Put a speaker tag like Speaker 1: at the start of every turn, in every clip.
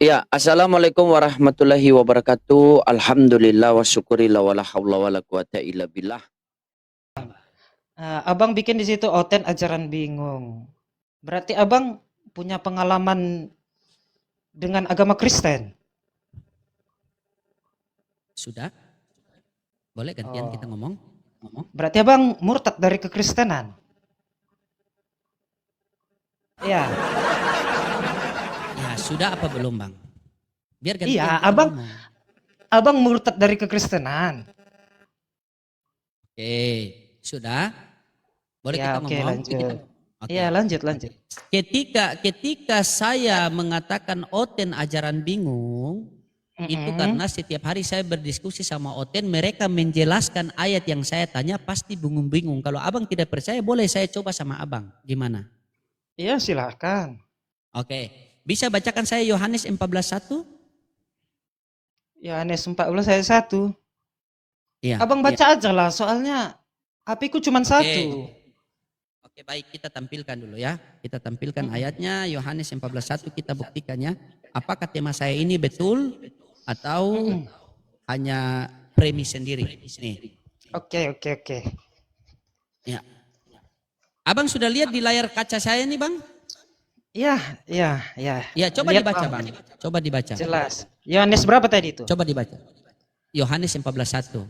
Speaker 1: Ya, assalamualaikum warahmatullahi wabarakatuh. Alhamdulillah wa syukurillah wa la haula wa la quwata illa billah.
Speaker 2: Abang bikin di situ Oten ajaran bingung. Berarti abang punya pengalaman dengan agama Kristen.
Speaker 3: Sudah? Boleh gantian kita
Speaker 2: Oh,
Speaker 3: ngomong?
Speaker 2: berarti abang murtad dari kekristenan. Ya,
Speaker 3: Ya, sudah apa belum, Bang? Biar
Speaker 2: iya,
Speaker 3: gantian kita
Speaker 2: abang
Speaker 3: ngomong.
Speaker 2: abang murtad dari kekristenan.
Speaker 3: Oke, sudah? Boleh
Speaker 2: Ya,
Speaker 3: kita
Speaker 2: oke,
Speaker 3: ngomong?
Speaker 2: lanjut.
Speaker 3: Oke.
Speaker 2: Iya, lanjut.
Speaker 3: Ketika saya mengatakan Oten ajaran bingung, itu karena setiap hari saya berdiskusi sama Oten, mereka menjelaskan ayat yang saya tanya pasti bingung-bingung. Kalau abang tidak percaya, boleh saya coba sama abang. Gimana?
Speaker 2: Iya, silakan.
Speaker 3: Oke, bisa bacakan saya Yohanes 14:1?
Speaker 2: Yohanes 14 ayat 1.
Speaker 3: Iya.
Speaker 2: Abang baca aja lah, soalnya HP ku cuma satu.
Speaker 3: Oke, baik, kita tampilkan dulu ya. Kita tampilkan ayatnya Yohanes 14:1, kita buktikan ya. Apakah tema saya ini betul atau hanya premis sendiri? Nih.
Speaker 2: Oke.
Speaker 3: Ya. Abang sudah lihat di layar kaca saya nih, Bang?
Speaker 2: Iya.
Speaker 3: Ya, coba
Speaker 2: Lihat,
Speaker 3: dibaca,
Speaker 2: Bang.
Speaker 3: Bang. Coba dibaca.
Speaker 2: Jelas. Yohanes berapa tadi itu?
Speaker 3: Coba dibaca. Yohanes 14:1.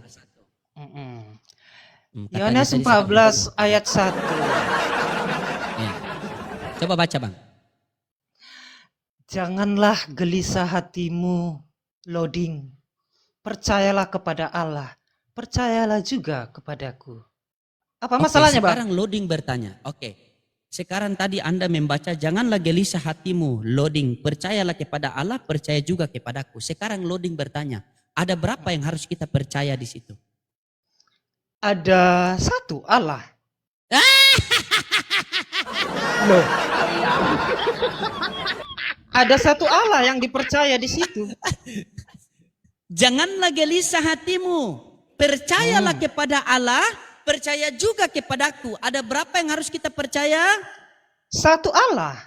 Speaker 3: Katanya
Speaker 2: Yohanes
Speaker 3: tadi
Speaker 2: 14 ayat 1.
Speaker 3: ya. Coba baca, Bang.
Speaker 2: Janganlah gelisah hatimu, loading. Percayalah kepada Allah. Percayalah juga kepadaku. Apa masalahnya, Bang?
Speaker 3: Sekarang loading bertanya. Sekarang tadi Anda membaca janganlah gelisah hatimu, loading. Percayalah kepada Allah, percaya juga kepadaku. Sekarang loading bertanya, ada berapa yang harus kita percaya di situ?
Speaker 2: Ada satu Allah. Loh. Ada satu Allah yang dipercaya di situ.
Speaker 3: Janganlah gelisah hatimu, percayalah kepada Allah, percaya juga kepadaku. Ada berapa yang harus kita percaya?
Speaker 2: Satu Allah.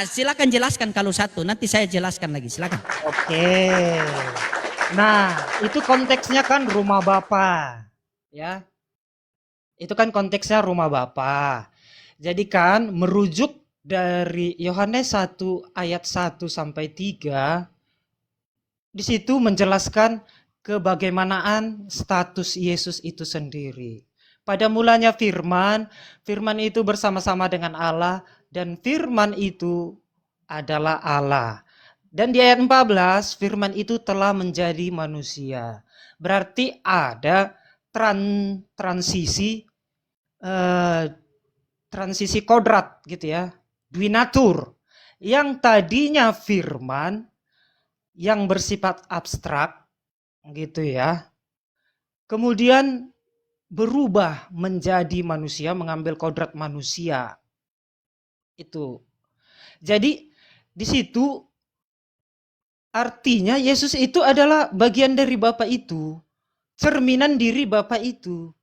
Speaker 3: Silakan jelaskan kalau satu, nanti saya jelaskan lagi, silakan.
Speaker 2: Oke. Nah, itu konteksnya kan rumah Bapa. Ya. Itu kan konteksnya rumah Bapa. Jadi kan merujuk dari Yohanes 1 ayat 1 sampai 3 di situ menjelaskan kebagaimanaan status Yesus itu sendiri. Pada mulanya firman itu bersama-sama dengan Allah dan firman itu adalah Allah. Dan di ayat 14 firman itu telah menjadi manusia. Berarti ada transisi kodrat gitu ya, dwinatur, yang tadinya firman yang bersifat abstrak gitu ya, kemudian berubah menjadi manusia, mengambil kodrat manusia itu. Jadi di situ artinya Yesus itu adalah bagian dari Bapa itu, cerminan diri Bapa itu.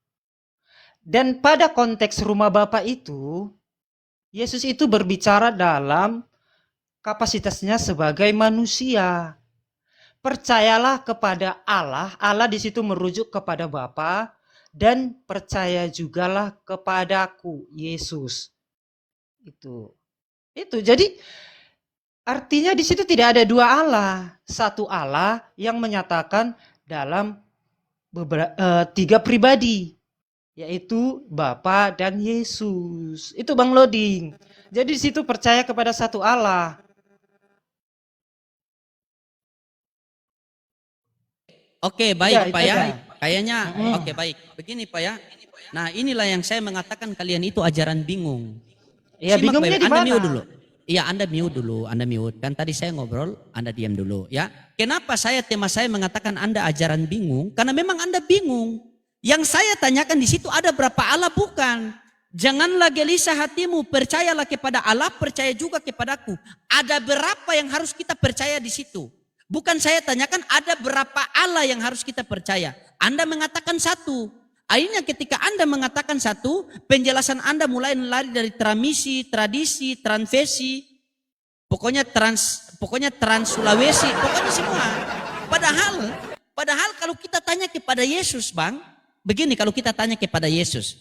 Speaker 2: Dan pada konteks rumah Bapa itu, Yesus itu berbicara dalam kapasitasnya sebagai manusia. Percayalah kepada Allah, Allah di situ merujuk kepada Bapa, dan percaya jugalah kepadaku, Yesus. Itu. Jadi artinya di situ tidak ada dua Allah, satu Allah yang menyatakan dalam tiga pribadi, yaitu Bapa dan Yesus. Itu Bang Loading. Jadi di situ percaya kepada satu Allah.
Speaker 3: Oke, baik Pak ya. Kayaknya oke, baik. Begini Pak ya. Nah, inilah yang saya mengatakan kalian itu ajaran bingung.
Speaker 2: Ya, bingungnya di mana?
Speaker 3: Anda mute dulu. Iya, Anda mute dulu, Anda mute. Kan tadi saya ngobrol, Anda diam dulu ya. Kenapa tema saya mengatakan Anda ajaran bingung? Karena memang Anda bingung. Yang saya tanyakan di situ ada berapa Allah, bukan. Janganlah gelisah hatimu, percayalah kepada Allah, percaya juga kepadaku. Ada berapa yang harus kita percaya di situ? Bukan saya tanyakan ada berapa Allah yang harus kita percaya. Anda mengatakan satu. Akhirnya ketika Anda mengatakan satu, penjelasan Anda mulai lari dari tradisi, transversi, pokoknya pokoknya Trans Sulawesi, pokoknya semua. Padahal kalau kita tanya kepada Yesus, Bang, begini, kalau kita tanya kepada Yesus,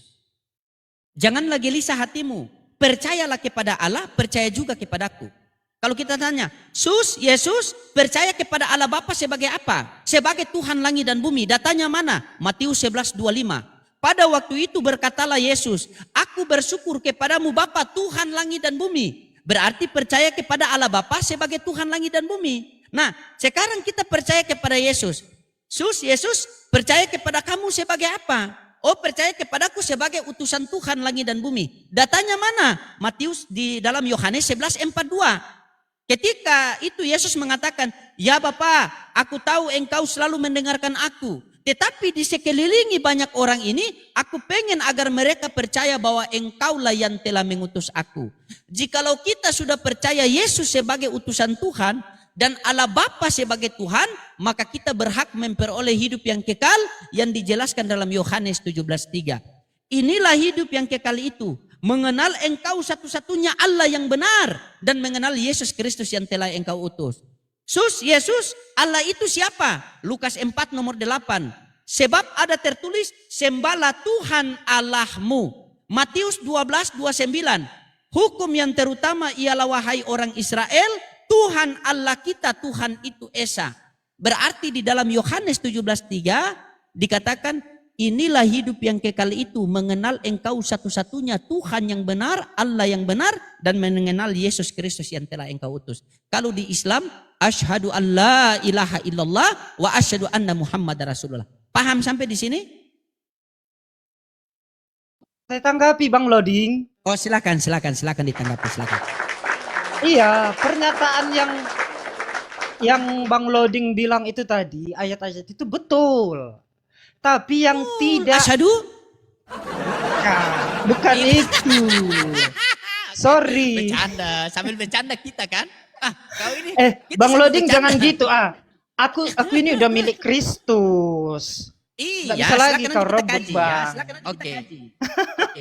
Speaker 3: janganlah gelisah hatimu, percayalah kepada Allah, percaya juga kepadaku. Kalau kita tanya, Yesus percaya kepada Allah Bapa sebagai apa? Sebagai Tuhan langit dan bumi. Datanya mana? Matius 11:25. Pada waktu itu berkatalah Yesus, aku bersyukur kepadamu Bapa Tuhan langit dan bumi. Berarti percaya kepada Allah Bapa sebagai Tuhan langit dan bumi. Nah, sekarang kita percaya kepada Yesus. Yesus percaya kepada kamu sebagai apa? Oh, percaya kepadaku sebagai utusan Tuhan langit dan bumi. Datanya mana? Matius di dalam Yohanes 11:42. Ketika itu Yesus mengatakan, ya Bapa, aku tahu engkau selalu mendengarkan aku. Tetapi di sekelilingi banyak orang ini, aku pengen agar mereka percaya bahwa engkaulah yang telah mengutus aku. Jikalau kita sudah percaya Yesus sebagai utusan Tuhan, dan Allah Bapa sebagai Tuhan, maka kita berhak memperoleh hidup yang kekal yang dijelaskan dalam Yohanes 17:3. Inilah hidup yang kekal itu, mengenal engkau satu-satunya Allah yang benar dan mengenal Yesus Kristus yang telah engkau utus. Yesus, Allah itu siapa? Lukas 4 nomor 8. Sebab ada tertulis, sembahlah Tuhan Allahmu. Matius 12:29. Hukum yang terutama ialah wahai orang Israel, Tuhan Allah kita, Tuhan itu Esa. Berarti di dalam Yohanes 17:3 dikatakan, inilah hidup yang kekal itu, mengenal engkau satu-satunya Tuhan yang benar, Allah yang benar, dan mengenal Yesus Kristus yang telah engkau utus. Kalau di Islam, asyhadu an la ilaha illallah wa asyhadu anna Muhammad Rasulullah. Paham sampai di sini?
Speaker 2: Saya tanggapi Bang Loding.
Speaker 3: Oh, silakan ditanggapi, silakan.
Speaker 2: Iya, pernyataan yang Bang Loding bilang itu tadi, ayat-ayat itu betul. Tapi yang tidak,
Speaker 3: asyhadu?
Speaker 2: bukan itu. Sorry.
Speaker 3: Bercanda, sambil bercanda kita kan? Kau ini. Kita
Speaker 2: Bang
Speaker 3: sambil
Speaker 2: Loding
Speaker 3: bercanda.
Speaker 2: jangan gitu. Aku ini udah milik Kristus.
Speaker 3: Iya,
Speaker 2: Nggak bisa lagi
Speaker 3: silakan
Speaker 2: kau
Speaker 3: nanti kita
Speaker 2: rebut,
Speaker 3: kaji,
Speaker 2: Bang.
Speaker 3: ya. Silakan nanti
Speaker 2: Oke.
Speaker 3: kita kaji. Oke.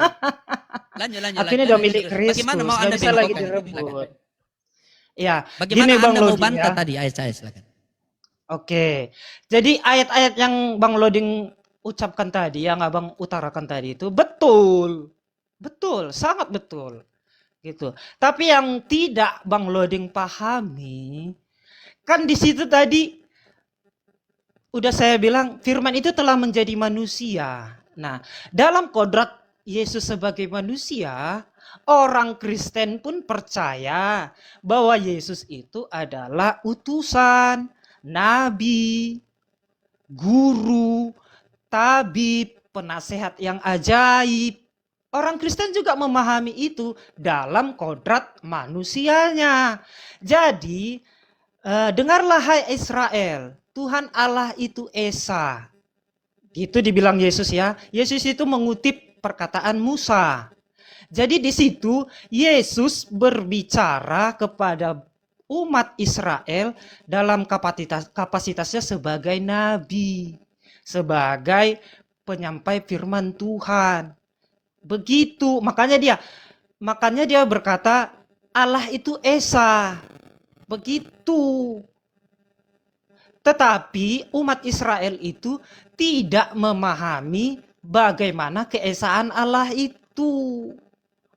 Speaker 3: Lanjut.
Speaker 2: Aku ini udah milik
Speaker 3: Lanjut.
Speaker 2: Kristus.
Speaker 3: Bagaimana mau
Speaker 2: Nggak
Speaker 3: Anda
Speaker 2: bisa lagi
Speaker 3: bengkokkan?
Speaker 2: direbut. Ya,
Speaker 3: Bagaimana
Speaker 2: gini Bang
Speaker 3: Anda mau
Speaker 2: Loding
Speaker 3: bantah
Speaker 2: ya.
Speaker 3: tadi? Saya silakan.
Speaker 2: Oke. Jadi ayat-ayat yang Bang Loding ucapkan tadi, yang Abang utarakan tadi itu betul. Betul, sangat betul. Gitu. Tapi yang tidak Bang Loding pahami, kan di situ tadi udah saya bilang firman itu telah menjadi manusia. Nah, dalam kodrat Yesus sebagai manusia, orang Kristen pun percaya bahwa Yesus itu adalah utusan, nabi, guru, tabib, penasehat yang ajaib. Orang Kristen juga memahami itu dalam kodrat manusianya. Jadi, dengarlah hai Israel, Tuhan Allah itu Esa. Gitu dibilang Yesus ya. Yesus itu mengutip perkataan Musa. Jadi di situ Yesus berbicara kepada umat Israel dalam kapasitasnya sebagai nabi, sebagai penyampai firman Tuhan. Begitu, makanya dia berkata Allah itu Esa. Begitu. Tetapi umat Israel itu tidak memahami bagaimana keesaan Allah itu.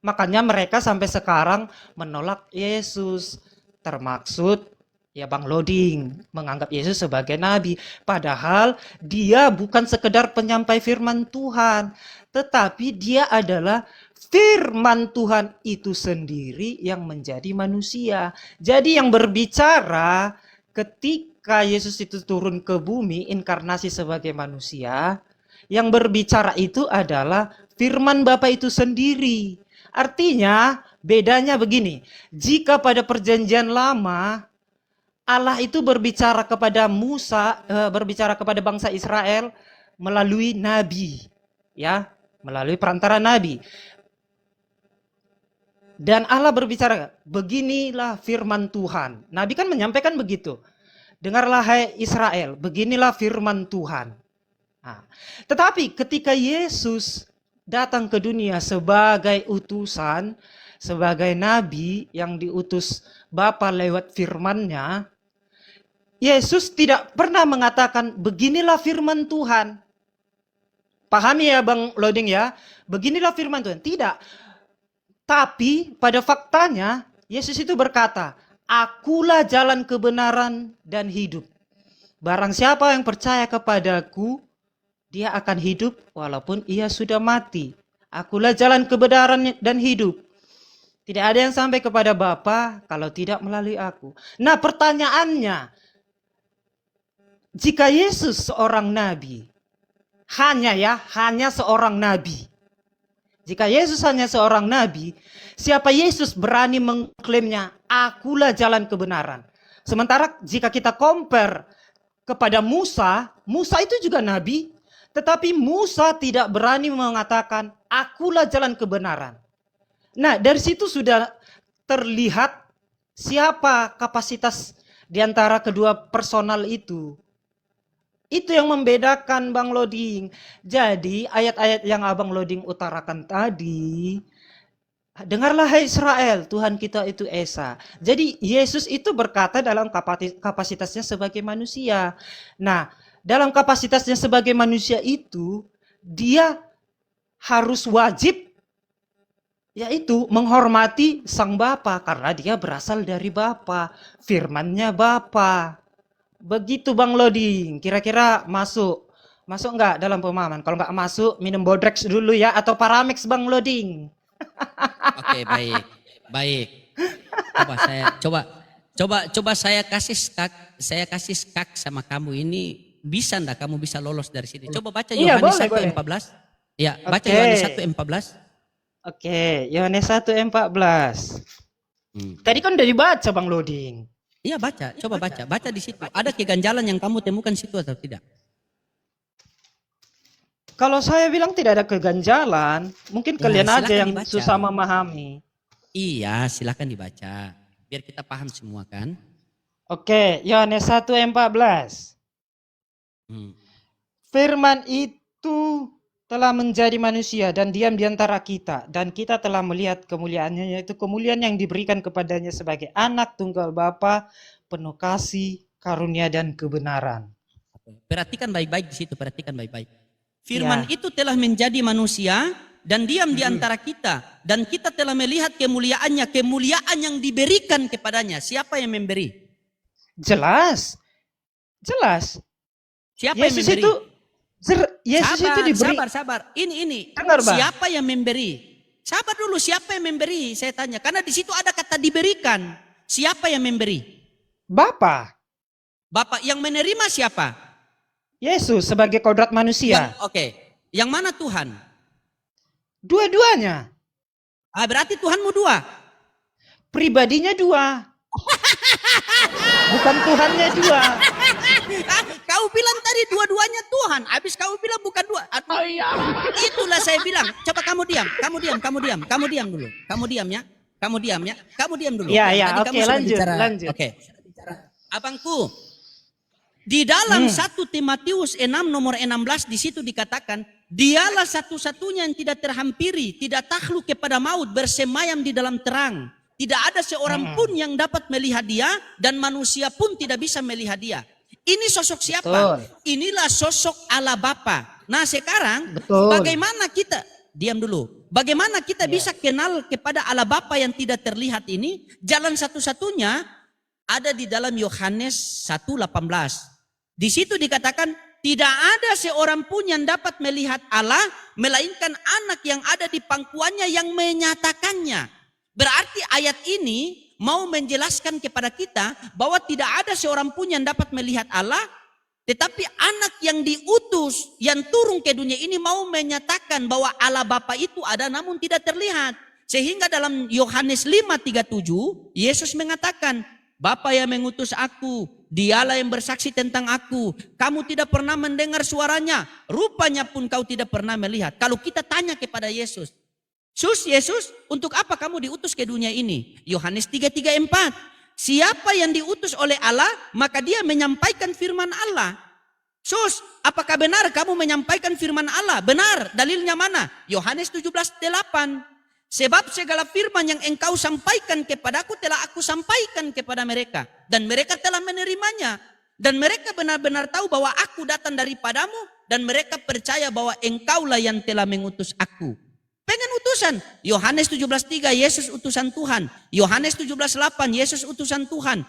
Speaker 2: Makanya mereka sampai sekarang menolak Yesus. Termaksud ya Bang Loding menganggap Yesus sebagai nabi. Padahal dia bukan sekedar penyampai firman Tuhan. Tetapi dia adalah firman Tuhan itu sendiri yang menjadi manusia. Jadi yang berbicara ketika Yesus itu turun ke bumi, inkarnasi sebagai manusia, yang berbicara itu adalah firman Bapa itu sendiri. Artinya bedanya begini, jika pada perjanjian lama Allah itu berbicara kepada Musa, berbicara kepada bangsa Israel melalui nabi, ya, melalui perantara nabi. Dan Allah berbicara, beginilah firman Tuhan. Nabi kan menyampaikan begitu. Dengarlah hai Israel, beginilah firman Tuhan. Nah, tetapi ketika Yesus datang ke dunia sebagai utusan, sebagai nabi yang diutus Bapa lewat firman-Nya, Yesus tidak pernah mengatakan beginilah firman Tuhan. Pahami ya Bang Loading ya, beginilah firman Tuhan. Tidak. Tapi pada faktanya Yesus itu berkata, akulah jalan kebenaran dan hidup. Barang siapa yang percaya kepadaku, dia akan hidup walaupun ia sudah mati. Akulah jalan kebenaran dan hidup. Tidak ada yang sampai kepada Bapa kalau tidak melalui aku. Nah pertanyaannya, jika Yesus seorang nabi, hanya seorang nabi. Jika Yesus hanya seorang nabi, siapa Yesus berani mengklaimnya, akulah jalan kebenaran. Sementara jika kita compare kepada Musa, Musa itu juga nabi, tetapi Musa tidak berani mengatakan, akulah jalan kebenaran. Nah, dari situ sudah terlihat siapa kapasitas di antara kedua personal itu. Itu yang membedakan Bang Loading. Jadi ayat-ayat yang Abang Loading utarakan tadi, dengarlah hai Israel, Tuhan kita itu Esa. Jadi Yesus itu berkata dalam kapasitasnya sebagai manusia. Nah, dalam kapasitasnya sebagai manusia itu, dia harus wajib yaitu menghormati Sang Bapa karena dia berasal dari Bapa, firman-Nya Bapa. Begitu Bang Loading, kira-kira masuk enggak dalam pemahaman? Kalau enggak masuk, minum Bodrex dulu ya atau Paramex Bang Loading.
Speaker 3: Oke, baik. Coba saya kasih skak sama kamu ini, bisa enggak kamu bisa lolos dari sini? Coba baca
Speaker 2: Iya,
Speaker 3: Yohanes
Speaker 2: boleh.
Speaker 3: 1:14. Ya, baca
Speaker 2: Oke.
Speaker 3: Yohanes 1:14.
Speaker 2: Oke, Yohanes 1:14. Tadi kan udah dibaca Bang Loading.
Speaker 3: Iya baca, coba baca di situ. Ada keganjalan yang kamu temukan di situ atau tidak?
Speaker 2: Kalau saya bilang tidak ada keganjalan, mungkin kalian aja
Speaker 3: silakan
Speaker 2: yang
Speaker 3: dibaca.
Speaker 2: susah memahami.
Speaker 3: Iya, silakan dibaca. Biar kita paham semua kan.
Speaker 2: Oke, Yohanes 1:14. Firman itu telah menjadi manusia dan diam di antara kita, dan kita telah melihat kemuliaannya, yaitu kemuliaan yang diberikan kepadanya sebagai anak tunggal Bapa, penuh kasih, karunia dan kebenaran.
Speaker 3: Perhatikan baik-baik di situ, Firman itu telah menjadi manusia dan diam di antara kita, dan kita telah melihat kemuliaannya, kemuliaan yang diberikan kepadanya. Siapa yang memberi?
Speaker 2: Jelas.
Speaker 3: Siapa
Speaker 2: Yesus
Speaker 3: yang memberi?
Speaker 2: itu diberi.
Speaker 3: Sabar. Ini.
Speaker 2: Dengar, Bang.
Speaker 3: Siapa yang memberi? Sabar dulu, siapa yang memberi? Saya tanya. Karena di situ ada kata diberikan. Siapa yang memberi?
Speaker 2: Bapa.
Speaker 3: Bapak yang menerima siapa?
Speaker 2: Yesus sebagai kodrat manusia.
Speaker 3: Yang mana Tuhan?
Speaker 2: Dua-duanya.
Speaker 3: Berarti Tuhanmu dua.
Speaker 2: Pribadinya dua. Bukan Tuhannya dua.
Speaker 3: Kau bilang tadi dua-duanya Tuhan. Habis kau bilang bukan dua. Itulah saya bilang. Coba kamu diam dulu. Kamu diam dulu.
Speaker 2: Ya,
Speaker 3: Tadi
Speaker 2: oke,
Speaker 3: kamu sudah
Speaker 2: lanjut.
Speaker 3: Oke. Abangku, di dalam 1 Timotius 6 nomor 16 di situ dikatakan, dialah satu-satunya yang tidak terhampiri, tidak takluk kepada maut, bersemayam di dalam terang. Tidak ada seorang pun yang dapat melihat dia, dan manusia pun tidak bisa melihat dia. Ini sosok siapa?
Speaker 2: Betul.
Speaker 3: Inilah sosok Allah Bapa. Nah sekarang,
Speaker 2: Betul.
Speaker 3: bagaimana kita, diam dulu, bagaimana kita bisa kenal kepada Allah Bapa yang tidak terlihat ini? Jalan satu-satunya ada di dalam Yohanes 1:18. Di situ dikatakan, tidak ada seorang pun yang dapat melihat Allah, melainkan anak yang ada di pangkuannya yang menyatakannya. Berarti ayat ini mau menjelaskan kepada kita bahwa tidak ada seorang pun yang dapat melihat Allah, tetapi anak yang diutus, yang turun ke dunia ini mau menyatakan bahwa Allah Bapa itu ada namun tidak terlihat. Sehingga dalam Yohanes 5:37, Yesus mengatakan, Bapa yang mengutus aku, dialah yang bersaksi tentang aku. Kamu tidak pernah mendengar suaranya, rupanya pun kau tidak pernah melihat. Kalau kita tanya kepada Yesus, Yesus, untuk apa kamu diutus ke dunia ini? Yohanes 3:4. Siapa yang diutus oleh Allah, maka dia menyampaikan firman Allah. Apakah benar kamu menyampaikan firman Allah? Benar, dalilnya mana? Yohanes 17:8. Sebab segala firman yang engkau sampaikan kepadaku telah aku sampaikan kepada mereka. Dan mereka telah menerimanya. Dan mereka benar-benar tahu bahwa aku datang daripadamu. Dan mereka percaya bahwa engkaulah yang telah mengutus aku. Pengen utusan. Yohanes 17:3 Yesus utusan Tuhan. Yohanes 17:8 Yesus utusan Tuhan.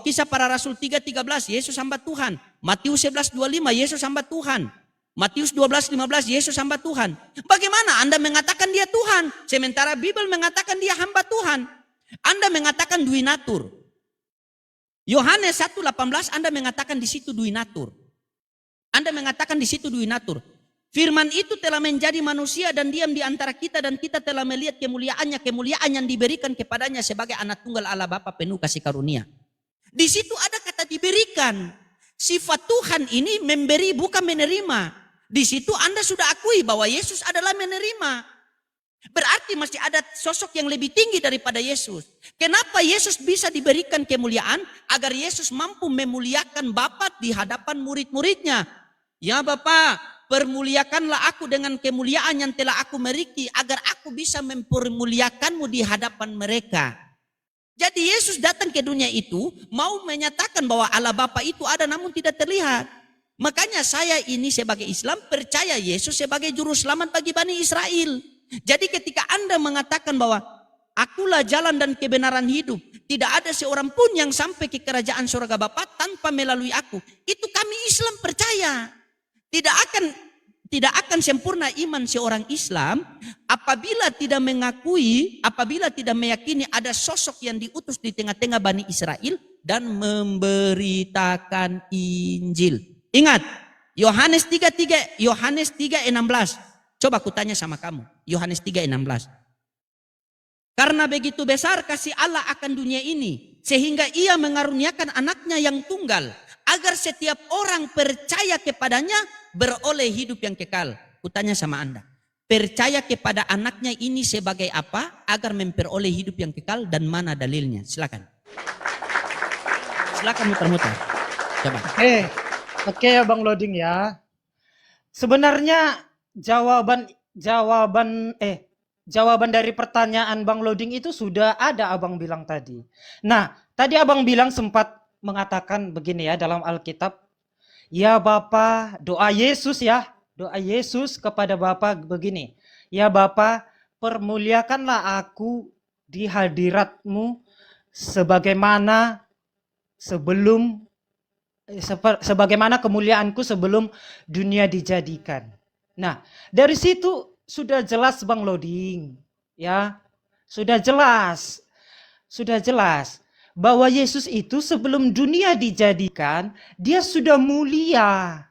Speaker 3: Kisah para Rasul 3:13 Yesus hamba Tuhan. Matius 11:25 Yesus hamba Tuhan. Matius 12:15 Yesus hamba Tuhan. Bagaimana Anda mengatakan dia Tuhan sementara Bible mengatakan dia hamba Tuhan? Anda mengatakan duinatur. Yohanes 1:18 Anda mengatakan di situ duinatur. Anda mengatakan di situ duinatur. Firman itu telah menjadi manusia dan diam di antara kita dan kita telah melihat kemuliaannya, kemuliaan yang diberikan kepadanya sebagai anak tunggal Allah Bapa penuh kasih karunia. Di situ ada kata diberikan. Sifat Tuhan ini memberi bukan menerima. Di situ Anda sudah akui bahwa Yesus adalah menerima. Berarti masih ada sosok yang lebih tinggi daripada Yesus. Kenapa Yesus bisa diberikan kemuliaan? Agar Yesus mampu memuliakan Bapa di hadapan murid-muridnya. Ya Bapa, permuliakanlah aku dengan kemuliaan yang telah aku miliki. Agar aku bisa mempermuliakanmu di hadapan mereka. Jadi Yesus datang ke dunia itu mau menyatakan bahwa Allah Bapa itu ada namun tidak terlihat. Makanya saya ini sebagai Islam percaya Yesus sebagai juru selamat bagi Bani Israel. Jadi ketika Anda mengatakan bahwa akulah jalan dan kebenaran hidup, tidak ada seorang pun yang sampai ke kerajaan surga Bapa tanpa melalui aku. Itu kami Islam percaya. Tidak akan sempurna iman seorang Islam apabila tidak mengakui, apabila tidak meyakini ada sosok yang diutus di tengah-tengah Bani Israel dan memberitakan Injil. Ingat, Yohanes 3:16. Coba aku tanya sama kamu, Yohanes 3:16. Karena begitu besar kasih Allah akan dunia ini, sehingga ia mengaruniakan anaknya yang tunggal, agar setiap orang percaya kepadanya beroleh hidup yang kekal. Kutanya sama Anda, percaya kepada anaknya ini sebagai apa agar memperoleh hidup yang kekal dan mana dalilnya? Silakan. Silakan muter-muter. Coba.
Speaker 2: Oke ya Bang Loading ya. Sebenarnya jawaban dari pertanyaan Bang Loading itu sudah ada Abang bilang tadi. Nah, tadi Abang bilang sempat mengatakan begini ya dalam Alkitab. Ya Bapa, doa Yesus ya. Doa Yesus kepada Bapa begini. Ya Bapa, permuliakanlah aku di hadirat-Mu sebagaimana kemuliaanku sebelum dunia dijadikan. Nah, dari situ sudah jelas Bang Loading, ya. Sudah jelas bahwa Yesus itu sebelum dunia dijadikan, dia sudah mulia.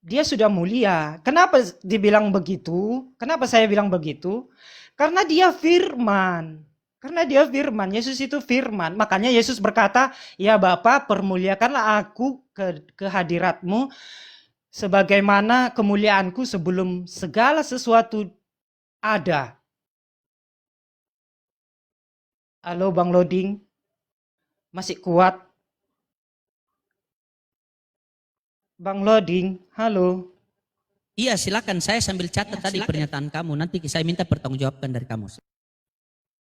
Speaker 2: Dia sudah mulia. Kenapa dibilang begitu? Kenapa saya bilang begitu? Karena dia firman. Yesus itu firman. Makanya Yesus berkata, ya Bapa, permuliakanlah aku ke hadirat-Mu sebagaimana kemuliaanku sebelum segala sesuatu ada. Halo Bang Loading, masih kuat? Bang Loading, halo.
Speaker 3: Iya silakan, saya sambil catat tadi pernyataan kamu. Nanti saya minta pertanggungjawaban dari kamu.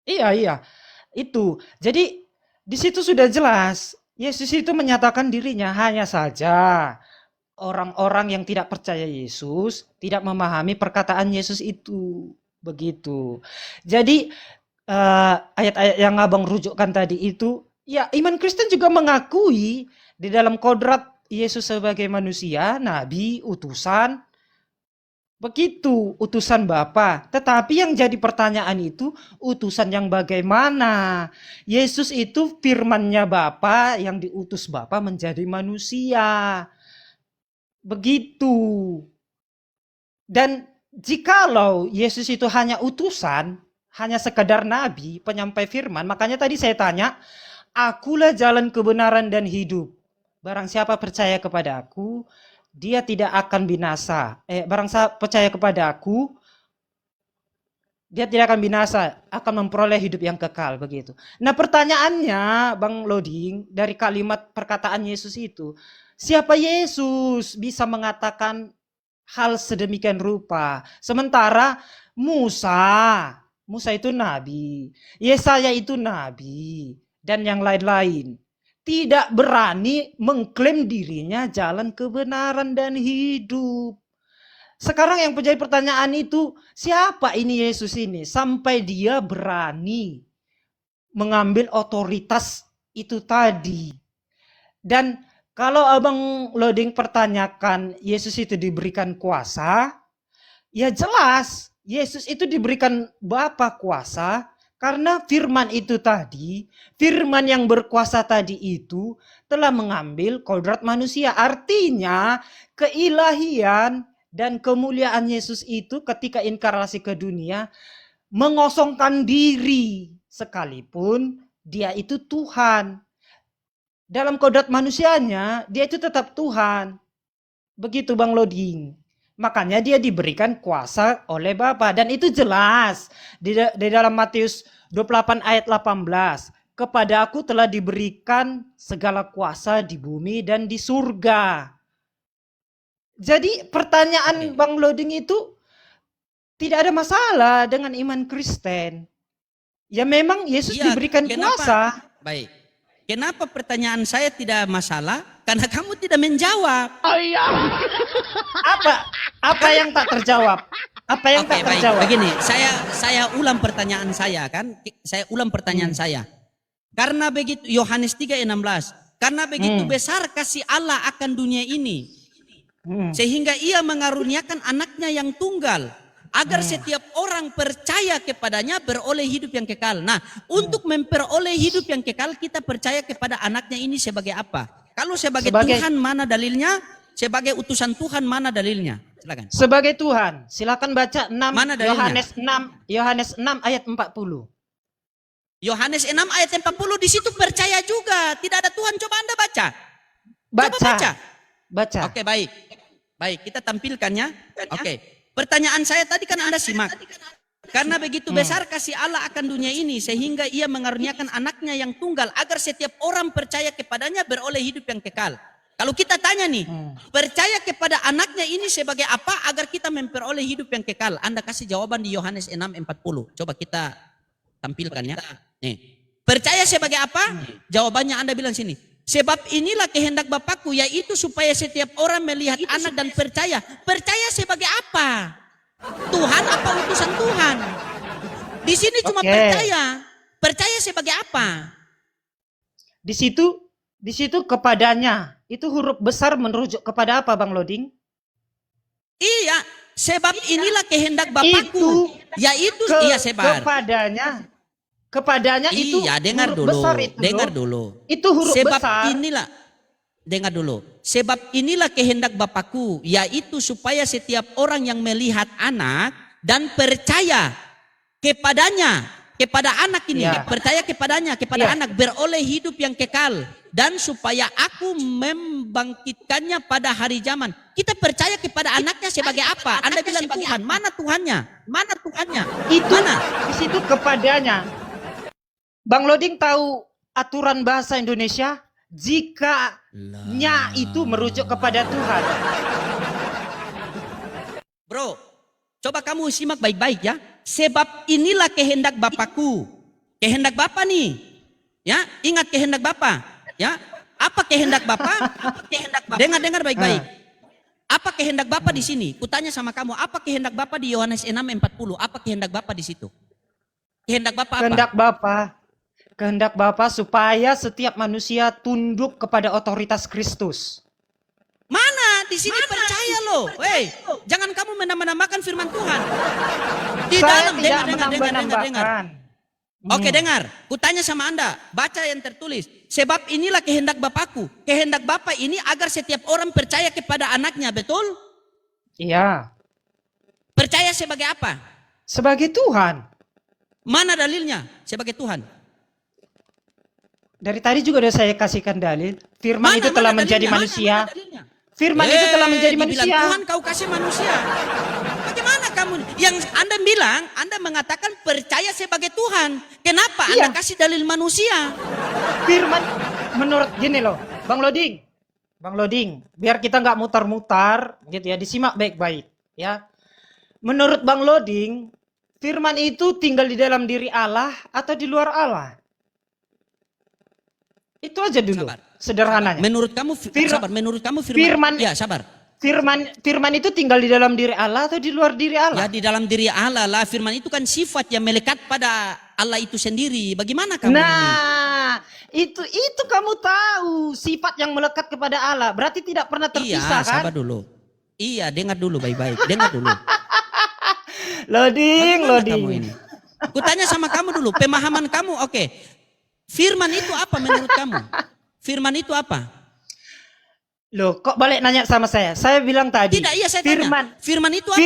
Speaker 2: Iya, itu. Jadi di situ sudah jelas, Yesus itu menyatakan dirinya, hanya saja orang-orang yang tidak percaya Yesus tidak memahami perkataan Yesus itu. Begitu. Jadi ayat-ayat yang Abang rujukkan tadi itu, ya iman Kristen juga mengakui di dalam kodrat Yesus sebagai manusia, nabi, utusan. Begitu, utusan Bapa. Tetapi yang jadi pertanyaan itu, utusan yang bagaimana? Yesus itu firman-Nya Bapa yang diutus Bapa menjadi manusia. Begitu. Dan jikalau Yesus itu hanya utusan, hanya sekedar nabi, penyampai firman, makanya tadi saya tanya, akulah jalan kebenaran dan hidup. Barang siapa percaya kepada aku, dia tidak akan binasa. Barang siapa percaya kepada aku, dia tidak akan binasa, akan memperoleh hidup yang kekal, begitu. Nah, pertanyaannya Bang Loading dari kalimat perkataan Yesus itu, siapa Yesus bisa mengatakan hal sedemikian rupa? Sementara Musa Musa itu nabi, Yesaya itu nabi, dan yang lain-lain. Tidak berani mengklaim dirinya jalan kebenaran dan hidup. Sekarang yang menjadi pertanyaan itu, siapa ini Yesus ini? Sampai dia berani mengambil otoritas itu tadi. Dan kalau Abang Loading pertanyakan Yesus itu diberikan kuasa, ya jelas Yesus itu diberikan Bapa kuasa karena firman itu tadi, firman yang berkuasa tadi itu telah mengambil kodrat manusia. Artinya keilahian dan kemuliaan Yesus itu ketika inkarnasi ke dunia mengosongkan diri sekalipun dia itu Tuhan. Dalam kodrat manusianya dia itu tetap Tuhan. Begitu Bang Loding. Makanya dia diberikan kuasa oleh Bapa. Dan itu jelas di dalam Matius 28 ayat 18. Kepada aku telah diberikan segala kuasa di bumi dan di surga. Jadi pertanyaan Bang Loding itu tidak ada masalah dengan iman Kristen. Ya memang Yesus diberikan kuasa.
Speaker 3: Baik. Kenapa pertanyaan saya tidak masalah? Karena kamu tidak menjawab.
Speaker 2: Apa yang tak terjawab? Apa yang tak terjawab?
Speaker 3: Begini, saya ulang pertanyaan saya kan. Saya ulang pertanyaan saya. Karena begitu Yohanes 3:16. Karena begitu besar kasih Allah akan dunia ini. Sehingga ia mengaruniakan anaknya yang tunggal. Agar setiap orang percaya kepadanya beroleh hidup yang kekal. Nah, untuk memperoleh hidup yang kekal kita percaya kepada anaknya ini sebagai apa? Kalau sebagai Tuhan mana dalilnya? Sebagai utusan Tuhan mana dalilnya? Silakan.
Speaker 2: Sebagai Tuhan. Silakan baca 6
Speaker 3: Mana dalilnya?
Speaker 2: Yohanes 6 ayat 40.
Speaker 3: Yohanes 6 ayat 40 di situ percaya juga. Tidak ada Tuhan. Coba Anda baca.
Speaker 2: Baca.
Speaker 3: Oke, baik. Baik, kita tampilkannya. Oke. Pertanyaan saya tadi kan Anda simak. Karena begitu besar kasih Allah akan dunia ini sehingga ia mengaruniakan anaknya yang tunggal agar setiap orang percaya kepadanya beroleh hidup yang kekal. Kalau kita tanya nih, percaya kepada anaknya ini sebagai apa agar kita memperoleh hidup yang kekal? Anda kasih jawaban di Yohanes 6:40. Coba kita tampilkan ya. Nih. Percaya sebagai apa? Jawabannya Anda bilang sini. Sebab inilah kehendak Bapakku, yaitu supaya setiap orang melihat anak dan percaya. Percaya sebagai apa? Tuhan apa utusan Tuhan? Di sini cuma percaya. Percaya sebagai apa?
Speaker 2: Di situ kepadanya. Itu huruf besar merujuk kepada apa Bang Loding?
Speaker 3: Iya, sebab inilah kehendak Bapakku. Yaitu sebar.
Speaker 2: Kepadanya itu
Speaker 3: dengar
Speaker 2: huruf
Speaker 3: dulu,
Speaker 2: besar itu.
Speaker 3: Dengar dulu.
Speaker 2: Itu huruf
Speaker 3: sebab
Speaker 2: besar.
Speaker 3: Dengar dulu. Sebab inilah kehendak Bapakku, yaitu supaya setiap orang yang melihat anak dan percaya kepadanya, kepada anak ini, percaya kepadanya, kepada anak, beroleh hidup yang kekal. Dan supaya aku membangkitkannya pada hari zaman. Kita percaya kepada anaknya sebagai apa? Anda bilang Tuhan. Mana Tuhannya? Mana Tuhannya?
Speaker 2: Itu mana? Di situ kepadanya. Bang Loding tahu aturan bahasa Indonesia? Jika nya itu merujuk kepada Tuhan.
Speaker 3: Bro, coba kamu simak baik-baik ya. Sebab inilah kehendak Bapakku. Kehendak Bapa nih. Ya, ingat kehendak Bapa. Ya, apa kehendak Bapa? Dengar baik-baik. Apa kehendak Bapa di sini? Kutanya sama kamu, apa kehendak Bapa di Yohanes 6:40? Apa kehendak Bapa di situ? Kehendak Bapa apa?
Speaker 2: Kehendak Bapa supaya setiap manusia tunduk kepada otoritas Kristus.
Speaker 3: Mana? Di sini percaya loh. Hei, jangan kamu menambah-nambahkan firman Tuhan. Di
Speaker 2: Saya
Speaker 3: dalam
Speaker 2: dengar.
Speaker 3: Oke, dengar. Kutanya sama Anda, baca yang tertulis. Sebab inilah kehendak Bapakku. Kehendak Bapa ini agar setiap orang percaya kepada anaknya, betul?
Speaker 2: Iya.
Speaker 3: Percaya sebagai apa?
Speaker 2: Sebagai Tuhan.
Speaker 3: Mana dalilnya? Sebagai Tuhan.
Speaker 2: Dari tadi juga udah saya kasihkan dalil. Firman itu telah menjadi manusia. Firman itu telah menjadi manusia.
Speaker 3: Tuhan kau kasih manusia. Bagaimana kamu? Yang Anda bilang, Anda mengatakan percaya sebagai Tuhan. Kenapa Anda kasih dalil manusia?
Speaker 2: Firman menurut gini loh, Bang Loding, biar kita nggak mutar-mutar, gitu ya, disimak baik-baik, ya. Menurut Bang Loding, firman itu tinggal di dalam diri Allah atau di luar Allah? Itu aja dulu,
Speaker 3: Sabar.
Speaker 2: sederhananya.
Speaker 3: Menurut kamu, sabar, menurut kamu
Speaker 2: firman-
Speaker 3: ya sabar.
Speaker 2: Firman itu tinggal di dalam diri Allah atau di luar diri
Speaker 3: Ya
Speaker 2: Allah?
Speaker 3: di dalam diri Allah lah, firman itu kan sifat yang melekat pada Allah itu sendiri. Bagaimana kamu ini?
Speaker 2: Nah, itu kamu tahu sifat yang melekat kepada Allah. Berarti tidak pernah terpisah,
Speaker 3: Iya,
Speaker 2: kan?
Speaker 3: sabar dulu. Iya, dengar dulu baik-baik. Dengar dulu.
Speaker 2: Loading.
Speaker 3: Kamu ini. Kutanya sama kamu dulu, pemahaman kamu oke. Firman itu apa menurut kamu? Firman itu apa?
Speaker 2: Loh, kok balik nanya sama saya? Saya bilang tadi.
Speaker 3: Tidak, iya saya
Speaker 2: firman,
Speaker 3: tanya. Firman itu apa?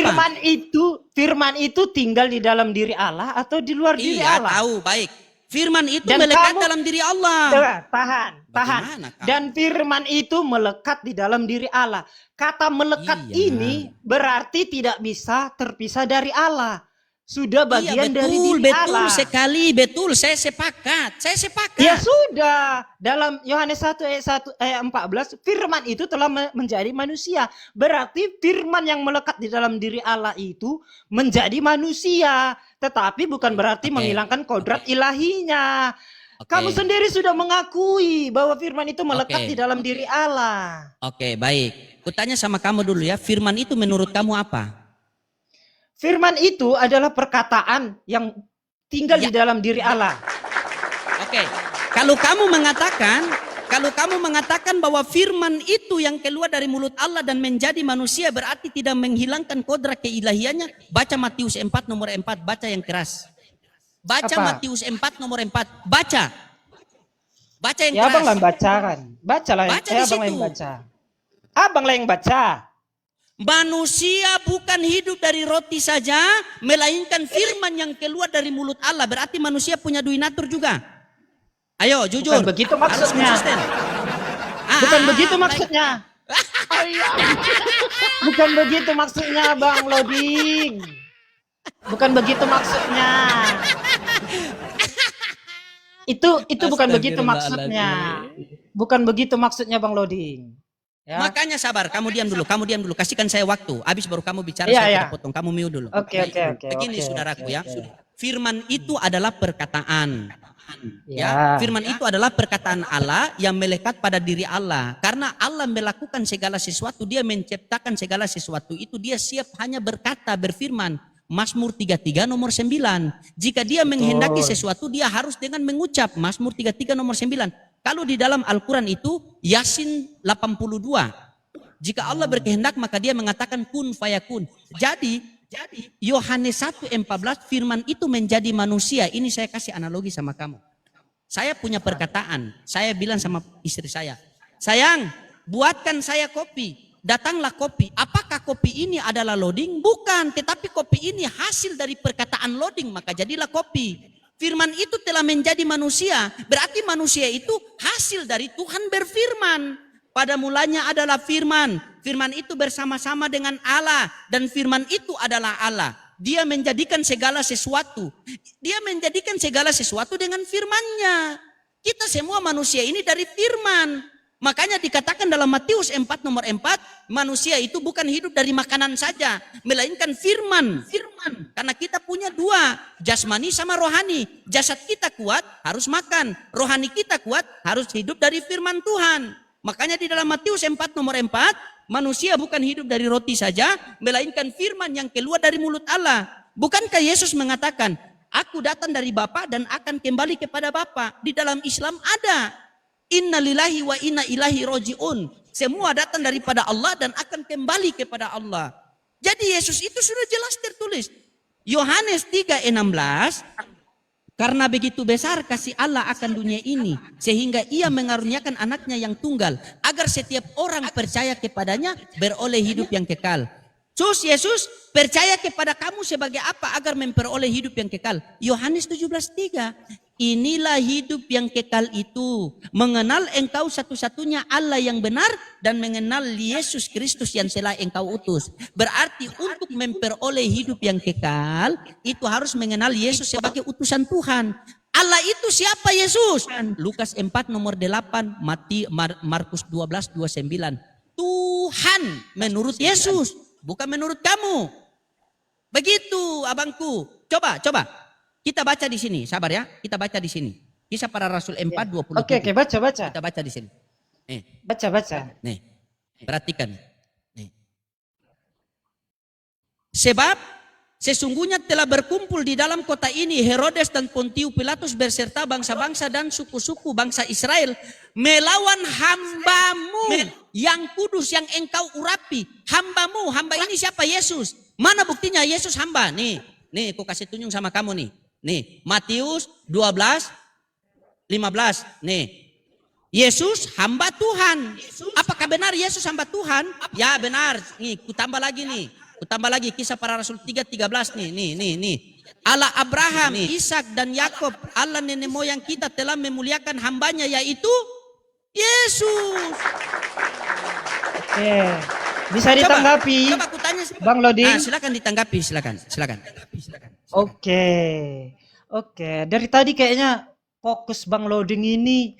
Speaker 2: Firman itu tinggal di dalam diri Allah atau di luar diri
Speaker 3: Iya,
Speaker 2: Allah?
Speaker 3: tahu, baik. Firman itu
Speaker 2: Dan
Speaker 3: melekat
Speaker 2: kamu-
Speaker 3: dalam diri Allah.
Speaker 2: Tahan.
Speaker 3: Bagaimana kamu?
Speaker 2: Dan firman itu melekat di dalam diri Allah. Kata melekat
Speaker 3: Iya.
Speaker 2: ini berarti tidak bisa terpisah dari Allah. Sudah bagian
Speaker 3: Iya,
Speaker 2: dari
Speaker 3: betul,
Speaker 2: diri
Speaker 3: betul
Speaker 2: Allah.
Speaker 3: sekali, betul. Saya sepakat.
Speaker 2: Ya sudah, dalam Yohanes 1 ayat 14, firman itu telah menjadi manusia. Berarti firman yang melekat di dalam diri Allah itu menjadi manusia. Tetapi bukan berarti
Speaker 3: Oke.
Speaker 2: menghilangkan kodrat ilahinya.
Speaker 3: Oke.
Speaker 2: Kamu sendiri sudah mengakui bahwa firman itu melekat
Speaker 3: Oke.
Speaker 2: di dalam diri Allah.
Speaker 3: Oke, baik. Kutanya sama kamu dulu ya, firman itu menurut kamu apa?
Speaker 2: Firman itu adalah perkataan yang tinggal
Speaker 3: Ya.
Speaker 2: di dalam diri Allah.
Speaker 3: Oke, kalau kamu mengatakan bahwa firman itu yang keluar dari mulut Allah dan menjadi manusia berarti tidak menghilangkan kodrat keilahiannya, baca Matius 4 nomor 4, baca yang keras. Baca
Speaker 2: Apa?
Speaker 3: Matius 4 nomor 4, baca. Baca yang
Speaker 2: Ya abang lah
Speaker 3: keras.
Speaker 2: yang baca kan. Bacalah
Speaker 3: Baca di
Speaker 2: abang lah yang
Speaker 3: situ.
Speaker 2: baca. Abang lah yang baca.
Speaker 3: Manusia bukan hidup dari roti saja, melainkan firman yang keluar dari mulut Allah. Berarti manusia punya duinatur juga. Ayo, jujur.
Speaker 2: Bukan begitu
Speaker 3: Harus
Speaker 2: maksudnya.
Speaker 3: konsisten.
Speaker 2: Bukan begitu
Speaker 3: baik.
Speaker 2: maksudnya. Bukan begitu maksudnya Bang Loading. Bukan begitu maksudnya. Itu bukan begitu maksudnya. Bukan begitu maksudnya Bang Loading. Ya.
Speaker 3: Makanya sabar, kamu diam dulu, kasihkan saya waktu. Habis baru kamu bicara,
Speaker 2: Iya,
Speaker 3: saya
Speaker 2: iya.
Speaker 3: tidak potong, kamu mute dulu.
Speaker 2: Oke.
Speaker 3: Begini
Speaker 2: oke,
Speaker 3: saudaraku
Speaker 2: oke,
Speaker 3: ya,
Speaker 2: oke.
Speaker 3: firman itu adalah perkataan.
Speaker 2: Ya.
Speaker 3: Firman itu adalah perkataan Allah yang melekat pada diri Allah. Karena Allah melakukan segala sesuatu, dia menciptakan segala sesuatu itu, dia siap hanya berkata, berfirman. Mazmur 33 nomor 9. Jika dia menghendaki sesuatu, dia harus dengan mengucap. Mazmur 33 nomor 9. Kalau di dalam Al-Quran itu, Yasin 82. Jika Allah berkehendak, maka dia mengatakan kun fayakun. Jadi Yohanes 1:14 firman itu menjadi manusia. Ini saya kasih analogi sama kamu. Saya punya perkataan. Saya bilang sama istri saya, sayang, buatkan saya kopi. Datanglah kopi. Apakah kopi ini adalah loading? Bukan. Tetapi kopi ini hasil dari perkataan loading. Maka jadilah kopi. Firman itu telah menjadi manusia. Berarti manusia itu hasil dari Tuhan berfirman. Pada mulanya adalah firman. Firman itu bersama-sama dengan Allah. Dan firman itu adalah Allah. Dia menjadikan segala sesuatu. Dia menjadikan segala sesuatu dengan firman-Nya. Kita semua manusia ini dari firman. Makanya dikatakan dalam Matius 4 nomor 4, manusia itu bukan hidup dari makanan saja, melainkan firman. Karena kita punya dua, jasmani sama rohani. Jasad kita kuat harus makan, rohani kita kuat harus hidup dari firman Tuhan. Makanya di dalam Matius 4 nomor 4, manusia bukan hidup dari roti saja, melainkan firman yang keluar dari mulut Allah. Bukankah Yesus mengatakan, aku datang dari Bapa dan akan kembali kepada Bapa? Di dalam Islam ada. Inna lillahi wa inna ilahi roji'un. Semua datang daripada Allah dan akan kembali kepada Allah. Jadi Yesus itu sudah jelas tertulis. Yohanes 3:16. Karena begitu besar kasih Allah akan dunia ini. Sehingga ia mengaruniakan anaknya yang tunggal. Agar setiap orang percaya kepadanya beroleh hidup yang kekal. Yesus percaya kepada kamu sebagai apa agar memperoleh hidup yang kekal? Yohanes 17:3. Inilah hidup yang kekal itu, mengenal engkau satu-satunya Allah yang benar dan mengenal Yesus Kristus yang telah engkau utus. Berarti untuk memperoleh hidup yang kekal itu harus mengenal Yesus sebagai utusan Tuhan. Allah itu siapa Yesus? Lukas 4 nomor 8, Markus 12:29. Tuhan menurut Yesus, bukan menurut kamu. Begitu abangku. Coba. Kita baca di sini, sabar ya. Kita baca di sini. Kisah Para Rasul 4:27.
Speaker 2: Oke, baca.
Speaker 3: Kita baca di sini. Nih,
Speaker 2: Baca.
Speaker 3: nih. Perhatikan. Nih. Sebab sesungguhnya telah berkumpul di dalam kota ini Herodes dan Pontius Pilatus beserta bangsa-bangsa dan suku-suku bangsa Israel melawan hambamu yang kudus yang engkau urapi. Hambamu, hamba ini siapa? Yesus. Mana buktinya Yesus hamba? Nih, aku kasih tunjuk sama kamu nih. Nih, Matius 12:15. Nih. Yesus hamba Tuhan. Apakah benar Yesus hamba Tuhan? Ya benar. Nih, kutambah lagi nih. Kutambah lagi Kisah Para Rasul 3:13 nih. Allah Abraham, Ishak dan Yakub, Allah nenek moyang kita telah memuliakan hambanya yaitu Yesus.
Speaker 2: Oke. Bisa ditanggapi.
Speaker 3: Coba aku tanya
Speaker 2: Bang Loding.
Speaker 3: Silakan ditanggapi, silakan.
Speaker 2: Oke. Dari tadi kayaknya fokus Bang Loding ini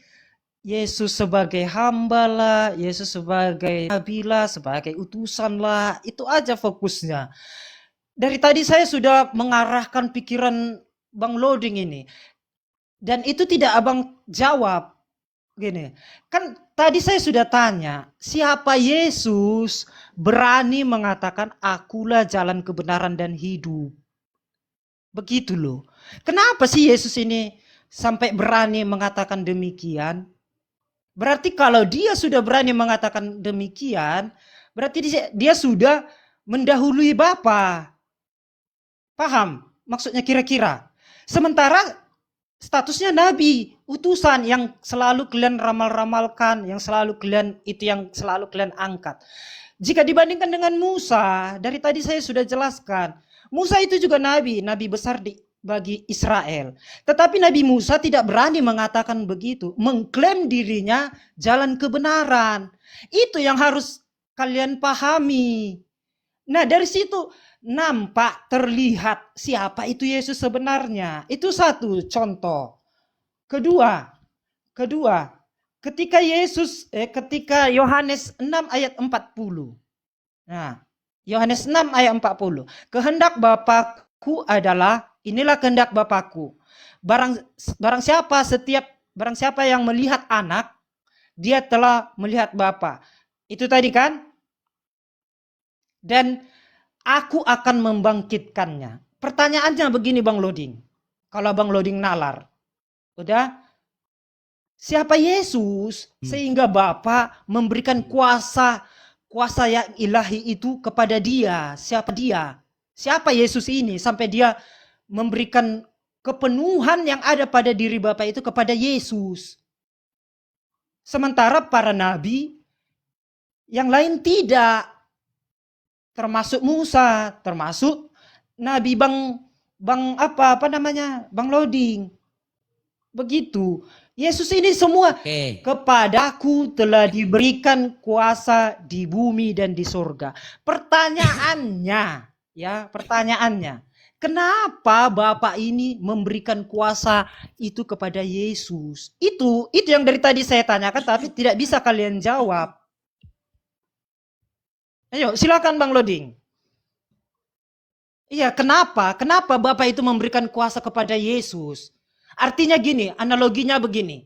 Speaker 2: Yesus sebagai hamba lah, Yesus sebagai nabi lah, sebagai utusan lah, itu aja fokusnya. Dari tadi saya sudah mengarahkan pikiran Bang Loding ini. Dan itu tidak abang jawab. Gini, kan tadi saya sudah tanya, siapa Yesus berani mengatakan akulah jalan kebenaran dan hidup. Begitu loh. Kenapa sih Yesus ini sampai berani mengatakan demikian? Berarti kalau dia sudah berani mengatakan demikian, berarti dia sudah mendahului Bapa. Paham maksudnya kira-kira? Sementara statusnya nabi, utusan yang selalu kalian ramal-ramalkan, yang selalu kalian angkat. Jika dibandingkan dengan Musa, dari tadi saya sudah jelaskan, Musa itu juga nabi besar bagi Israel. Tetapi Nabi Musa tidak berani mengatakan begitu, mengklaim dirinya jalan kebenaran. Itu yang harus kalian pahami. Nah, dari situ nampak terlihat siapa itu Yesus sebenarnya. Itu satu contoh. Kedua, ketika Yohanes 6 ayat 40. Nah, Yohanes 6 ayat 40. Kehendak Bapakku adalah, inilah kehendak Bapakku. Barang siapa yang melihat anak, dia telah melihat Bapa. Itu tadi kan? Dan aku akan membangkitkannya. Pertanyaannya begini Bang Loding. Kalau Bang Loding nalar. Udah? Siapa Yesus sehingga Bapa memberikan kuasa yang ilahi itu kepada dia? Siapa dia? Siapa Yesus ini sampai dia memberikan kepenuhan yang ada pada diri Bapa itu kepada Yesus. Sementara para nabi yang lain tidak. Termasuk Musa, termasuk Nabi Bang Loding. Begitu. Yesus ini semua kepadaku telah diberikan kuasa di bumi dan di surga. Pertanyaannya, kenapa Bapak ini memberikan kuasa itu kepada Yesus? Itu yang dari tadi saya tanyakan tapi tidak bisa kalian jawab. Ayo, silakan Bang Loding. Iya, kenapa? Kenapa Bapak itu memberikan kuasa kepada Yesus? Artinya gini, analoginya begini.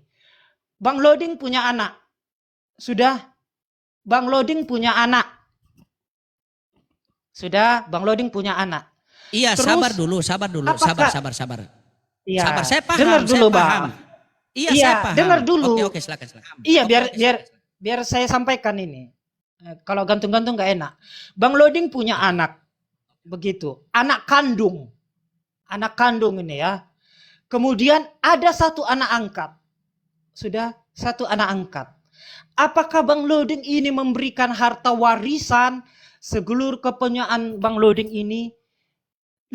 Speaker 2: Bang Loding punya anak. Sudah? Bang Loding punya anak. Sudah? Bang Loding punya anak.
Speaker 3: Iya,
Speaker 2: terus,
Speaker 3: sabar dulu. Sabar.
Speaker 2: Iya,
Speaker 3: sabar, saya paham.
Speaker 2: Dengar dulu,
Speaker 3: Bang.
Speaker 2: Iya,
Speaker 3: saya paham.
Speaker 2: Dengar dulu.
Speaker 3: Oke, silakan.
Speaker 2: Iya, biar saya sampaikan ini. Kalau gantung-gantung gak enak. Bang Loding punya anak. Begitu. Anak kandung ini ya. Kemudian ada satu anak angkat. Sudah, satu anak angkat. Apakah Bang Loding ini memberikan harta warisan segelur kepunyaan Bang Loding ini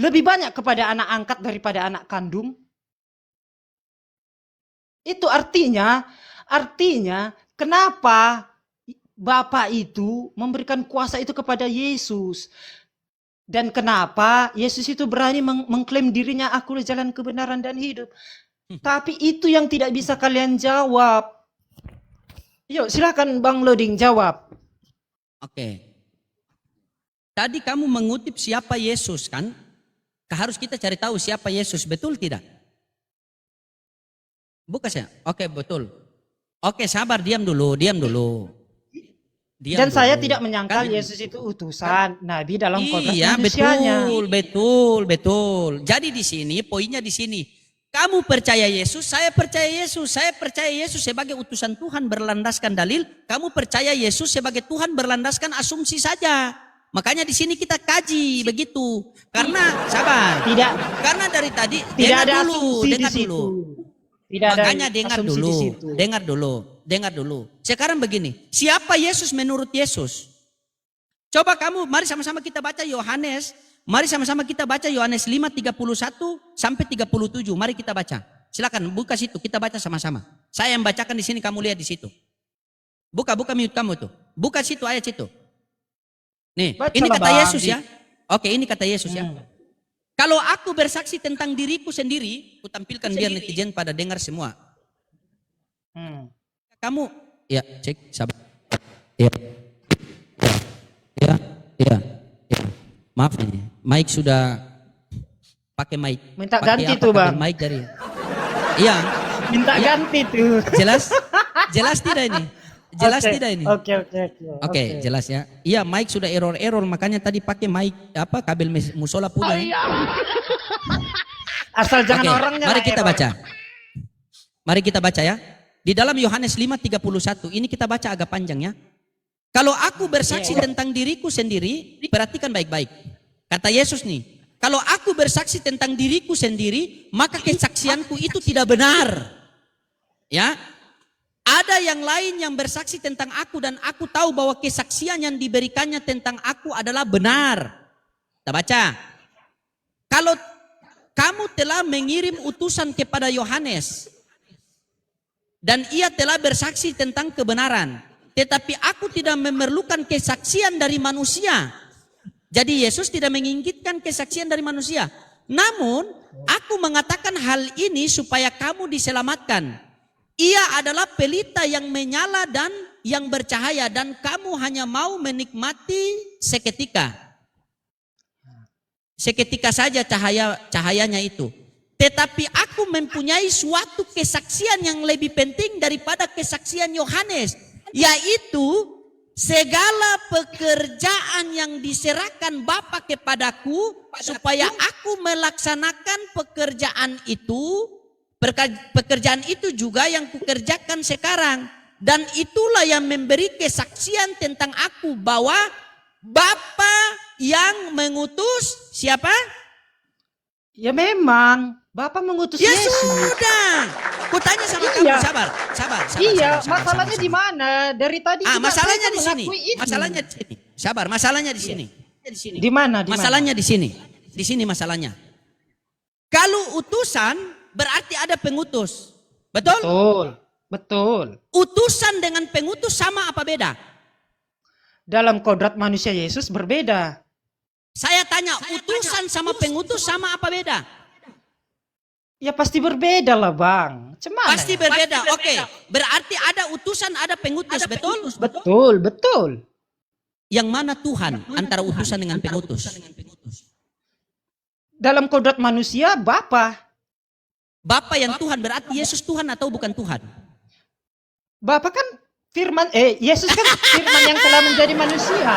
Speaker 2: lebih banyak kepada anak angkat daripada anak kandung? Itu artinya kenapa Bapak itu memberikan kuasa itu kepada Yesus. Dan kenapa Yesus itu berani mengklaim dirinya aku jalan kebenaran dan hidup. Tapi itu yang tidak bisa kalian jawab. Yuk silakan Bang Loding jawab.
Speaker 3: Oke. Tadi kamu mengutip siapa Yesus kan? harus kita cari tahu siapa Yesus, betul tidak? Bukan saya. Oke, betul. Oke, sabar, diam dulu. Diam
Speaker 2: Dan saya
Speaker 3: dulu.
Speaker 2: tidak menyangkal
Speaker 3: Kan-
Speaker 2: Yesus itu utusan Nabi dalam kodrat
Speaker 3: Iya,
Speaker 2: manusianya.
Speaker 3: betul. Jadi di sini, poinnya di sini. Kamu percaya Yesus, saya percaya Yesus. Saya percaya Yesus sebagai utusan Tuhan berlandaskan dalil. Kamu percaya Yesus sebagai Tuhan berlandaskan asumsi saja. Makanya di sini kita kaji begitu. Karena sabar.
Speaker 2: Tidak
Speaker 3: Karena dari tadi
Speaker 2: tidak
Speaker 3: dengar
Speaker 2: ada
Speaker 3: dulu,
Speaker 2: asumsi di
Speaker 3: dengar
Speaker 2: situ.
Speaker 3: dulu.
Speaker 2: Tidak ada
Speaker 3: Makanya dengar
Speaker 2: asumsi
Speaker 3: dulu,
Speaker 2: di situ.
Speaker 3: dengar dulu. Sekarang begini, siapa Yesus menurut Yesus? Coba kamu, mari sama-sama kita baca Yohanes. Mari sama-sama kita baca Yohanes 5:31 sampai 37. Mari kita baca. Silakan buka situ, kita baca sama-sama. Saya yang bacakan di sini, kamu lihat di situ. Buka mute kamu tuh. Buka situ ayat situ. Nih,
Speaker 2: Bacalah,
Speaker 3: ini kata
Speaker 2: Bang.
Speaker 3: Yesus ya. Oke, ini kata Yesus ya. Kalau aku bersaksi tentang diriku sendiri, ku tampilkan biar netizen pada dengar semua. Kamu, ya cek, sabar. Ya. Maaf nih, mic sudah pakai mic.
Speaker 2: Minta
Speaker 3: Pakai
Speaker 2: ganti
Speaker 3: apa,
Speaker 2: tuh,
Speaker 3: kabel
Speaker 2: Bang.
Speaker 3: Mic dari. Iya,
Speaker 2: Minta ganti tuh.
Speaker 3: jelas tidak ini? Jelas
Speaker 2: Oke,
Speaker 3: tidak ini?
Speaker 2: Oke.
Speaker 3: Jelas ya. Iya, mic sudah error, makanya tadi pakai mic apa kabel musola pula.
Speaker 2: Asal jangan
Speaker 3: Oke,
Speaker 2: orangnya.
Speaker 3: mari
Speaker 2: lah
Speaker 3: kita
Speaker 2: error.
Speaker 3: baca. Mari kita baca ya. Di dalam Yohanes 5:31, ini kita baca agak panjang ya. Kalau aku bersaksi tentang diriku sendiri, perhatikan baik-baik. Kata Yesus nih, kalau aku bersaksi tentang diriku sendiri, maka kesaksianku itu tidak benar. Ya. Ada yang lain yang bersaksi tentang aku dan aku tahu bahwa kesaksian yang diberikannya tentang aku adalah benar. Kita baca. Kalau kamu telah mengirim utusan kepada Yohanes dan ia telah bersaksi tentang kebenaran, tetapi aku tidak memerlukan kesaksian dari manusia. Jadi Yesus tidak menginginkan kesaksian dari manusia. Namun aku mengatakan hal ini supaya kamu diselamatkan. Ia adalah pelita yang menyala dan yang bercahaya dan kamu hanya mau menikmati seketika. Seketika saja cahayanya itu. Tetapi aku mempunyai suatu kesaksian yang lebih penting daripada kesaksian Yohanes, yaitu segala pekerjaan yang diserahkan Bapa kepadaku supaya aku melaksanakan pekerjaan itu juga yang kukerjakan sekarang. Dan itulah yang memberi kesaksian tentang aku bahwa Bapa yang mengutus siapa?
Speaker 2: Ya memang, Bapak mengutus
Speaker 3: Ya
Speaker 2: Yesus.
Speaker 3: sudah. Kutanya sama kamu,
Speaker 2: Iya.
Speaker 3: sabar.
Speaker 2: Iya, masalahnya di mana? Dari tadi juga
Speaker 3: Masalahnya
Speaker 2: saya
Speaker 3: di sini.
Speaker 2: mengakui itu.
Speaker 3: Masalahnya di sini. Sabar, masalahnya di sini.
Speaker 2: Di mana?
Speaker 3: Masalahnya di sini. Di sini masalahnya. Kalau utusan berarti ada pengutus. Betul?
Speaker 2: Betul.
Speaker 3: Utusan dengan pengutus sama apa beda?
Speaker 2: Dalam kodrat manusia Yesus berbeda.
Speaker 3: Saya tanya, utusan sama pengutus sama apa beda?
Speaker 2: Ya pasti berbeda lah, Bang. Cemana?
Speaker 3: Pasti berbeda. Oke, berarti ada utusan, ada pengutus, betul?
Speaker 2: Betul.
Speaker 3: Yang mana Tuhan antara utusan dengan pengutus?
Speaker 2: Dalam kodrat manusia, Bapa.
Speaker 3: Bapa yang Tuhan berarti Yesus Tuhan atau bukan Tuhan?
Speaker 2: Bapa kan firman, Yesus kan firman yang telah menjadi manusia.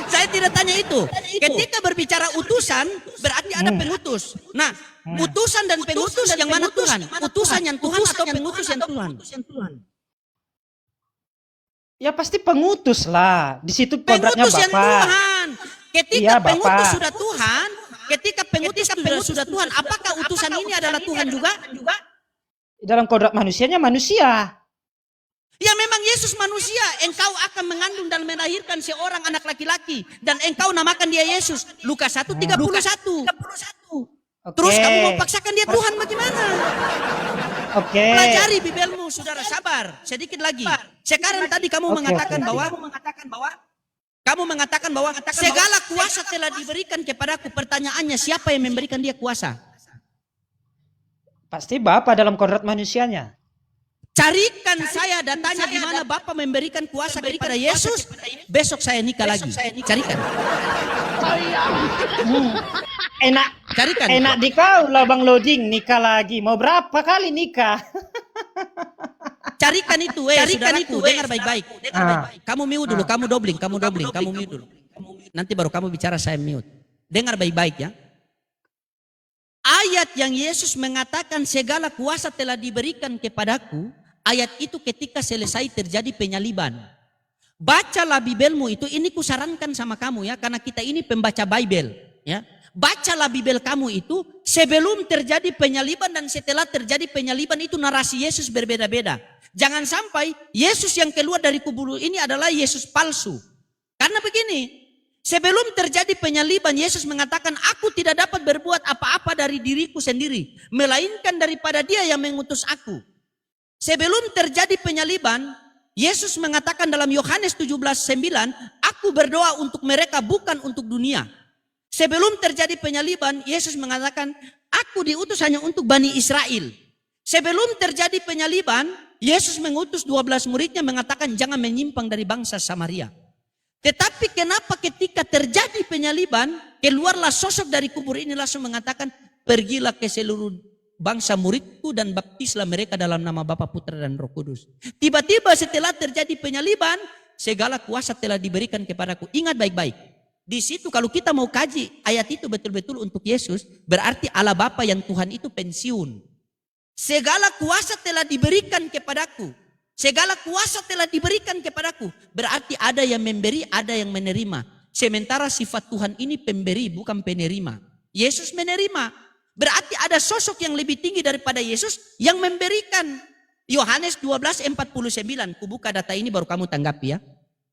Speaker 3: Saya tidak tanya itu. Ketika berbicara utusan, berarti ada pengutus. Nah, utusan dan pengutus yang mana Tuhan? Utusan yang Tuhan atau pengutus yang Tuhan?
Speaker 2: Ya pasti pengutus lah. Di situ kodratnya
Speaker 3: Pengutus yang
Speaker 2: Bapa.
Speaker 3: Tuhan. Ketika
Speaker 2: Iya, Bapak.
Speaker 3: pengutus sudah Tuhan, ketika pengutus sudah Tuhan, apakah utusan ini adalah Tuhan juga?
Speaker 2: Dalam kodrat manusianya manusia.
Speaker 3: Ya memang Yesus manusia, engkau akan mengandung dan melahirkan seorang anak laki-laki dan engkau namakan dia Yesus. Lukas 1:31. Terus kamu mau paksakan dia Tuhan bagaimana?
Speaker 2: Oke.
Speaker 3: Pelajari Bibelmu, saudara, sabar. Sedikit lagi. Sekarang tadi kamu mengatakan bahwa segala kuasa telah diberikan kepadaku. Pertanyaannya, siapa yang memberikan dia kuasa?
Speaker 2: Pasti Bapa dalam kodrat manusianya.
Speaker 3: Carikan saya datanya di mana Bapa memberikan kuasa kepada Yesus. Besok saya nikah lagi. Carikan.
Speaker 2: Enak,
Speaker 3: Carikan.
Speaker 2: enak di kau lah Bang Loding, nikah lagi. Mau berapa kali nikah?
Speaker 3: Carikan itu, saudaraku, dengar baik-baik. Kamu mute dulu, kamu dobling, kamu mute dulu. Nanti baru kamu bicara, saya mute. Dengar baik-baik ya. Ayat yang Yesus mengatakan segala kuasa telah diberikan kepadaku, ayat itu ketika selesai terjadi penyaliban. Bacalah Bibelmu itu, ini kusarankan sama kamu ya, karena kita ini pembaca Bible ya. Bacalah Bibel kamu itu sebelum terjadi penyaliban dan setelah terjadi penyaliban, itu narasi Yesus berbeda-beda. Jangan sampai Yesus yang keluar dari kubur ini adalah Yesus palsu. Karena begini, sebelum terjadi penyaliban Yesus mengatakan, aku tidak dapat berbuat apa-apa dari diriku sendiri, melainkan daripada Dia yang mengutus aku. Sebelum terjadi penyaliban, Yesus mengatakan dalam Yohanes 17:9, aku berdoa untuk mereka bukan untuk dunia. Sebelum terjadi penyaliban, Yesus mengatakan, aku diutus hanya untuk Bani Israel. Sebelum terjadi penyaliban, Yesus mengutus 12 muridnya mengatakan, jangan menyimpang dari bangsa Samaria. Tetapi kenapa ketika terjadi penyaliban, keluarlah sosok dari kubur ini langsung mengatakan, pergilah ke seluruh bangsa muridku dan baptislah mereka dalam nama Bapa, Putra dan Roh Kudus. Tiba-tiba setelah terjadi penyaliban, segala kuasa telah diberikan kepadaku. Ingat baik-baik. Di situ kalau kita mau kaji ayat itu betul-betul untuk Yesus, berarti Allah Bapa yang Tuhan itu pensiun. Segala kuasa telah diberikan kepadaku. Segala kuasa telah diberikan kepadaku. Berarti ada yang memberi, ada yang menerima. Sementara sifat Tuhan ini pemberi, bukan penerima. Yesus menerima. Berarti ada sosok yang lebih tinggi daripada Yesus yang memberikan. Yohanes 12:49. Kubuka data ini baru kamu tanggapi ya.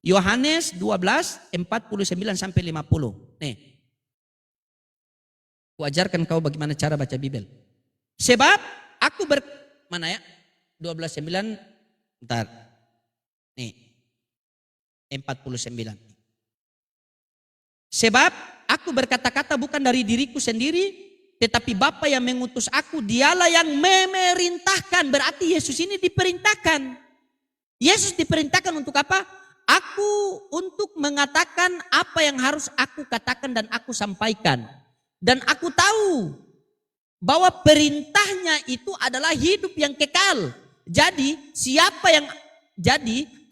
Speaker 3: Yohanes 12:49-50. Nih. Kuajarkan kau bagaimana cara baca Bibel. Sebab aku mana ya? 12:9. Bentar. Nih. 49. Sebab aku berkata-kata bukan dari diriku sendiri, tetapi Bapa yang mengutus aku, Dialah yang memerintahkan. Berarti Yesus ini diperintahkan. Yesus diperintahkan untuk apa? Aku untuk mengatakan apa yang harus aku katakan dan aku sampaikan. Dan aku tahu bahwa perintahnya itu adalah hidup yang kekal. Jadi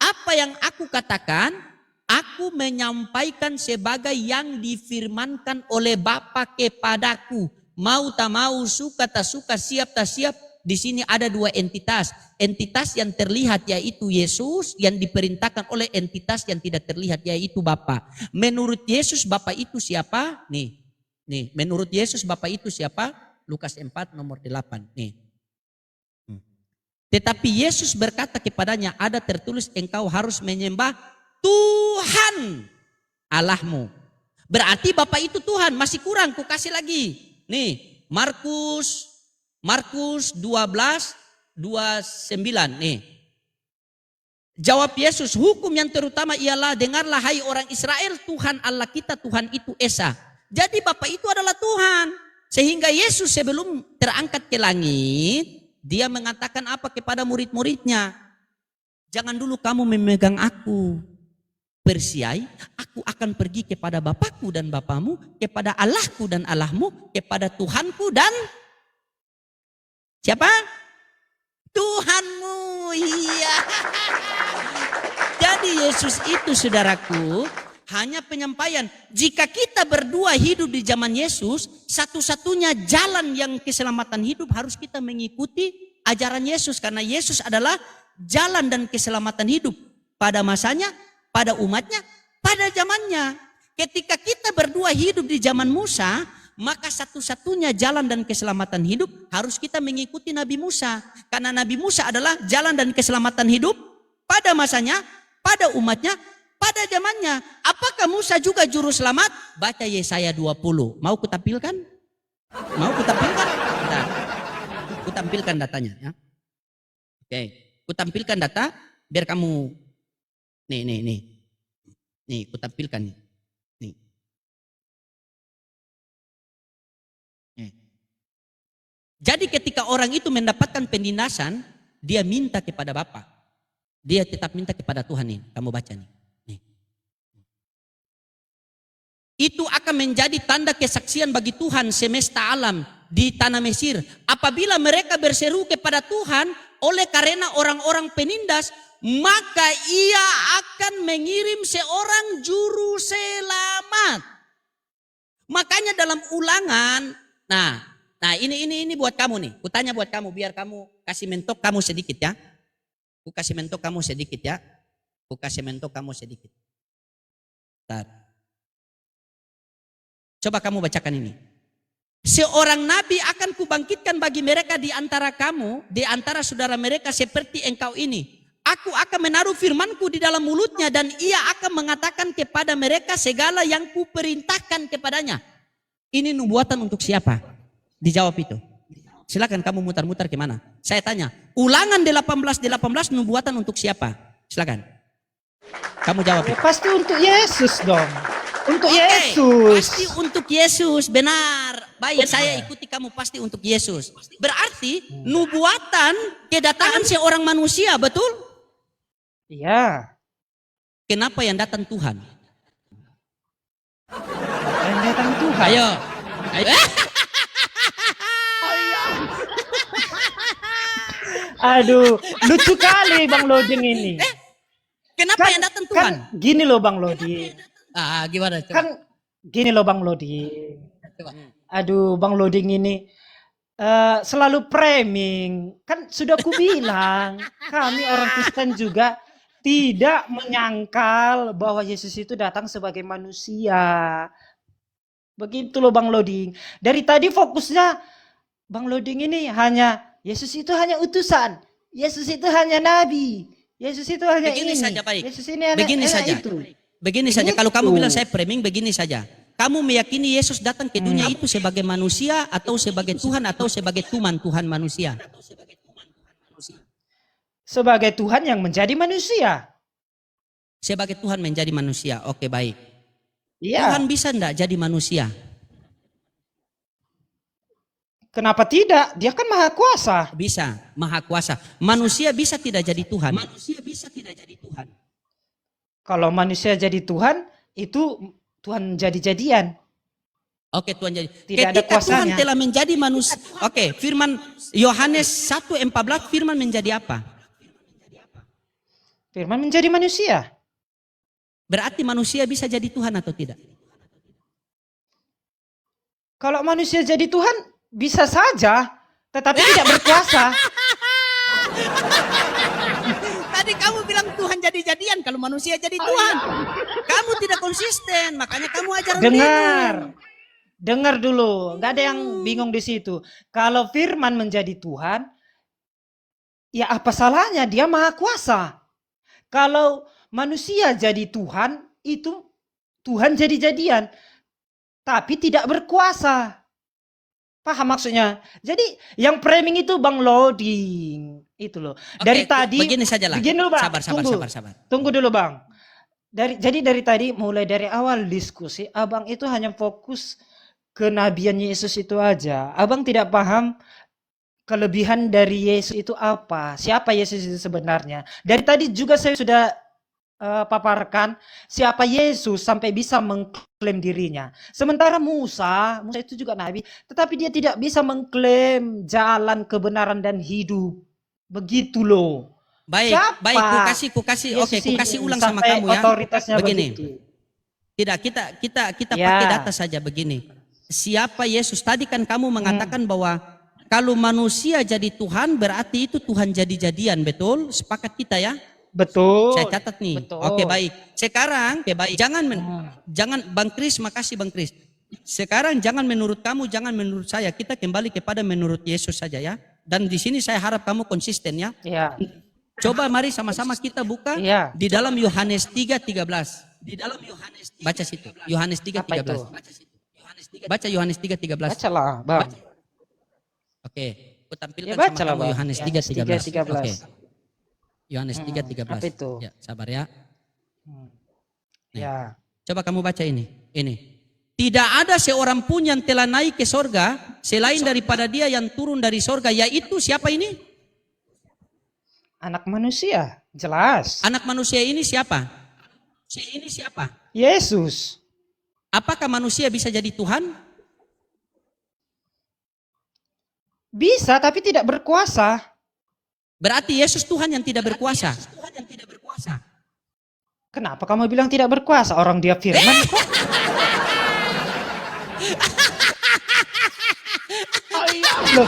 Speaker 3: apa yang aku katakan, aku menyampaikan sebagai yang difirmankan oleh Bapa kepadaku. Mau tak mau, suka tak suka, siap tak siap. Di sini ada dua entitas. Entitas yang terlihat yaitu Yesus, yang diperintahkan oleh entitas yang tidak terlihat yaitu Bapa. Menurut Yesus Bapa itu siapa? Nih, menurut Yesus Bapa itu siapa? Lukas 4 nomor 8. Nih. Tetapi Yesus berkata kepadanya, ada tertulis engkau harus menyembah Tuhan Allahmu. Berarti Bapa itu Tuhan, masih kurang, ku kasih lagi. Nih, Markus 12:29 nih. Jawab Yesus, hukum yang terutama ialah, dengarlah hai orang Israel, Tuhan Allah kita, Tuhan itu Esa. Jadi Bapa itu adalah Tuhan. Sehingga Yesus sebelum terangkat ke langit, Dia mengatakan apa kepada murid-muridnya? Jangan dulu kamu memegang aku. Persiai, aku akan pergi kepada Bapakku dan Bapamu, kepada Allahku dan Allahmu, kepada Tuhanku dan siapa? Tuhanmu. Iya. Jadi Yesus itu saudaraku hanya penyampaian. Jika kita berdua hidup di zaman Yesus, satu-satunya jalan yang keselamatan hidup harus kita mengikuti ajaran Yesus. Karena Yesus adalah jalan dan keselamatan hidup pada masanya, pada umatnya, pada zamannya. Ketika kita berdua hidup di zaman Musa, maka satu-satunya jalan dan keselamatan hidup harus kita mengikuti Nabi Musa. Karena Nabi Musa adalah jalan dan keselamatan hidup pada masanya, pada umatnya, pada zamannya. Apakah Musa juga juru selamat? Baca Yesaya 20. Mau kutampilkan? Mau kutampilkan? Bentar. Kutampilkan datanya ya. Oke, kutampilkan data biar kamu nih kutampilkan nih. Jadi ketika orang itu mendapatkan penindasan, dia minta kepada Bapa. Dia tetap minta kepada Tuhan nih. Kamu baca nih. itu akan menjadi tanda kesaksian bagi Tuhan semesta alam di tanah Mesir. Apabila mereka berseru kepada Tuhan oleh karena orang-orang penindas, maka ia akan mengirim seorang juru selamat. Makanya dalam Ulangan, nah ini buat kamu nih. Kutanya buat kamu biar kamu kasih mentok kamu sedikit ya. Ku kasih mentok kamu sedikit ya. Ku kasih mentok kamu sedikit. Bentar. Coba kamu bacakan ini. Seorang nabi akan kubangkitkan bagi mereka di antara kamu, di antara saudara mereka seperti engkau ini. Aku akan menaruh firmanku di dalam mulutnya dan ia akan mengatakan kepada mereka segala yang kuperintahkan kepadanya. Ini nubuatan untuk siapa? Dijawab itu. Silakan kamu mutar-mutar kemana? Saya tanya, Ulangan 18:18 nubuatan untuk siapa? Silakan. Kamu jawab.
Speaker 2: Ya, pasti untuk Yesus dong. Untuk
Speaker 3: Oke,
Speaker 2: Yesus.
Speaker 3: pasti untuk Yesus, benar. Baik, saya ikuti kamu pasti untuk Yesus. Berarti nubuatan kedatangan seorang manusia, betul?
Speaker 2: Iya.
Speaker 3: Kenapa yang datang Tuhan?
Speaker 2: Yang datang Tuhan.
Speaker 3: Ayo.
Speaker 2: Aduh, lucu kali Bang Loding ini.
Speaker 3: Kenapa yang datang Tuhan?
Speaker 2: Kan gini loh Bang Loding.
Speaker 3: Gimana coba?
Speaker 2: Kan gini loh Bang Loding.
Speaker 3: Coba.
Speaker 2: Aduh, Bang Loding ini selalu framing. Kan sudah kubilang, kami orang Kristen juga tidak menyangkal bahwa Yesus itu datang sebagai manusia. Begitu loh Bang Loding. Dari tadi fokusnya Bang Loding ini hanya Yesus itu hanya utusan. Yesus itu hanya nabi. Yesus itu hanya
Speaker 3: Begini
Speaker 2: ini.
Speaker 3: saja, baik.
Speaker 2: Yesus ini hanya,
Speaker 3: Begini
Speaker 2: hanya
Speaker 3: saja.
Speaker 2: itu.
Speaker 3: Begini saja,
Speaker 2: Begitu.
Speaker 3: kalau kamu bilang saya framing, begini saja. Kamu meyakini Yesus datang ke dunia itu sebagai manusia atau sebagai Tuhan atau sebagai Tuhan manusia?
Speaker 2: Sebagai Tuhan yang menjadi manusia.
Speaker 3: Sebagai Tuhan menjadi manusia. Oke, baik.
Speaker 2: Iya.
Speaker 3: Tuhan bisa enggak jadi manusia?
Speaker 2: Kenapa tidak? Dia kan maha kuasa.
Speaker 3: Bisa, maha kuasa. Manusia bisa tidak jadi Tuhan? Manusia bisa tidak jadi Tuhan.
Speaker 2: Kalau manusia jadi Tuhan, itu Tuhan jadi-jadian.
Speaker 3: Oke, Tuhan jadi.
Speaker 2: Tidak ada
Speaker 3: Ketika Tuhan
Speaker 2: kuasanya.
Speaker 3: telah menjadi manusia. Oke, firman Yohanes 1:14 firman menjadi apa?
Speaker 2: Firman menjadi manusia.
Speaker 3: Berarti manusia bisa jadi Tuhan atau tidak?
Speaker 2: Kalau manusia jadi Tuhan, bisa saja, tetapi tidak berkuasa.
Speaker 3: Tadi kamu bilang Tuhan jadi-jadian, kalau manusia jadi Tuhan. Kamu tidak konsisten, makanya kamu ajaran
Speaker 2: Dengar.
Speaker 3: bingung.
Speaker 2: Dengar dulu, nggak ada yang bingung di situ. Kalau firman menjadi Tuhan, ya apa salahnya? Dia maha kuasa. Kalau manusia jadi Tuhan, itu Tuhan jadi-jadian. Tapi tidak berkuasa. Paham maksudnya? Jadi yang framing itu Bang Loding. Itu loh. Dari
Speaker 3: Oke,
Speaker 2: tadi,
Speaker 3: begini saja lah.
Speaker 2: begini dulu Bang.
Speaker 3: Sabar.
Speaker 2: Tunggu dulu Bang. Jadi dari tadi, mulai dari awal diskusi, Abang itu hanya fokus kenabian Yesus itu aja. Abang tidak paham kelebihan dari Yesus itu apa. Siapa Yesus itu sebenarnya. Dari tadi juga saya sudah paparkan siapa Yesus sampai bisa mengklaim dirinya. Sementara Musa itu juga nabi, tetapi dia tidak bisa mengklaim jalan kebenaran dan hidup. Begitu loh.
Speaker 3: Baik,
Speaker 2: Siapa?
Speaker 3: baik, ku kasih, oke, ku kasih ulang sama
Speaker 2: Sampai
Speaker 3: kamu ya.
Speaker 2: Otoritasnya
Speaker 3: Begini.
Speaker 2: begitu.
Speaker 3: Tidak, kita
Speaker 2: Ya.
Speaker 3: pakai data saja begini. Siapa Yesus? Tadi kan kamu mengatakan bahwa kalau manusia jadi Tuhan berarti itu Tuhan jadi-jadian, betul? Sepakat kita ya?
Speaker 2: Betul.
Speaker 3: Saya catat nih.
Speaker 2: Betul.
Speaker 3: Oke, baik. Sekarang, jangan Bang Kris, makasih Bang Kris. Sekarang jangan menurut kamu, jangan menurut saya. Kita kembali kepada menurut Yesus saja ya. Dan di sini saya harap kamu konsisten ya.
Speaker 2: Iya.
Speaker 3: Coba mari sama-sama kita buka
Speaker 2: Iya.
Speaker 3: di dalam Yohanes 3:13. Di dalam Yohanes 3, baca situ. Yohanes 3:13. Baca Yohanes 3:13.
Speaker 2: Bacalah, Bang.
Speaker 3: Oke, aku tampilkan
Speaker 2: Ya,
Speaker 3: sama
Speaker 2: bacalah,
Speaker 3: kamu
Speaker 2: Bang.
Speaker 3: Yohanes
Speaker 2: Yohanes
Speaker 3: 3:13.
Speaker 2: 3:13.
Speaker 3: Oke. Yohanes 3:13.
Speaker 2: apa itu?
Speaker 3: Ya, sabar ya.
Speaker 2: Ya.
Speaker 3: Coba kamu baca ini. Ini. Tidak ada seorang pun yang telah naik ke sorga selain daripada dia yang turun dari sorga. Yaitu siapa ini?
Speaker 2: Anak manusia, jelas.
Speaker 3: Anak manusia ini siapa? Ini siapa?
Speaker 2: Yesus.
Speaker 3: Apakah manusia bisa jadi Tuhan?
Speaker 2: Bisa, tapi tidak berkuasa.
Speaker 3: Berarti Yesus Tuhan yang tidak berkuasa.
Speaker 2: Kenapa kamu bilang tidak berkuasa? Orang dia firman kok. Loh.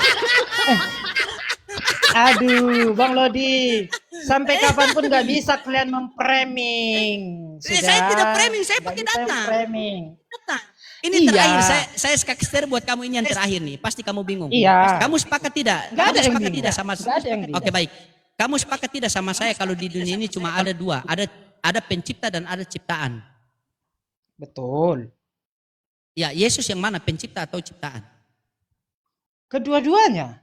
Speaker 2: Aduh, Bang Lodi. Sampai kapanpun nggak bisa kalian memframing.
Speaker 3: Saya tidak framing, saya pakai data. Data. Ini
Speaker 2: Iya.
Speaker 3: terakhir, saya skakster buat kamu ini yang terakhir nih. Pasti kamu bingung.
Speaker 2: Iya.
Speaker 3: Kamu sepakat tidak?
Speaker 2: Nggak ada
Speaker 3: Kamu
Speaker 2: yang
Speaker 3: sepakat
Speaker 2: bingung.
Speaker 3: tidak sama
Speaker 2: Nggak ada yang bingung.
Speaker 3: Oke, baik. Kamu sepakat tidak sama saya kalau di dunia ini cuma ada dua. Ada pencipta dan ada ciptaan.
Speaker 2: Betul.
Speaker 3: Ya, Yesus yang mana? Pencipta atau ciptaan?
Speaker 2: Kedua-duanya.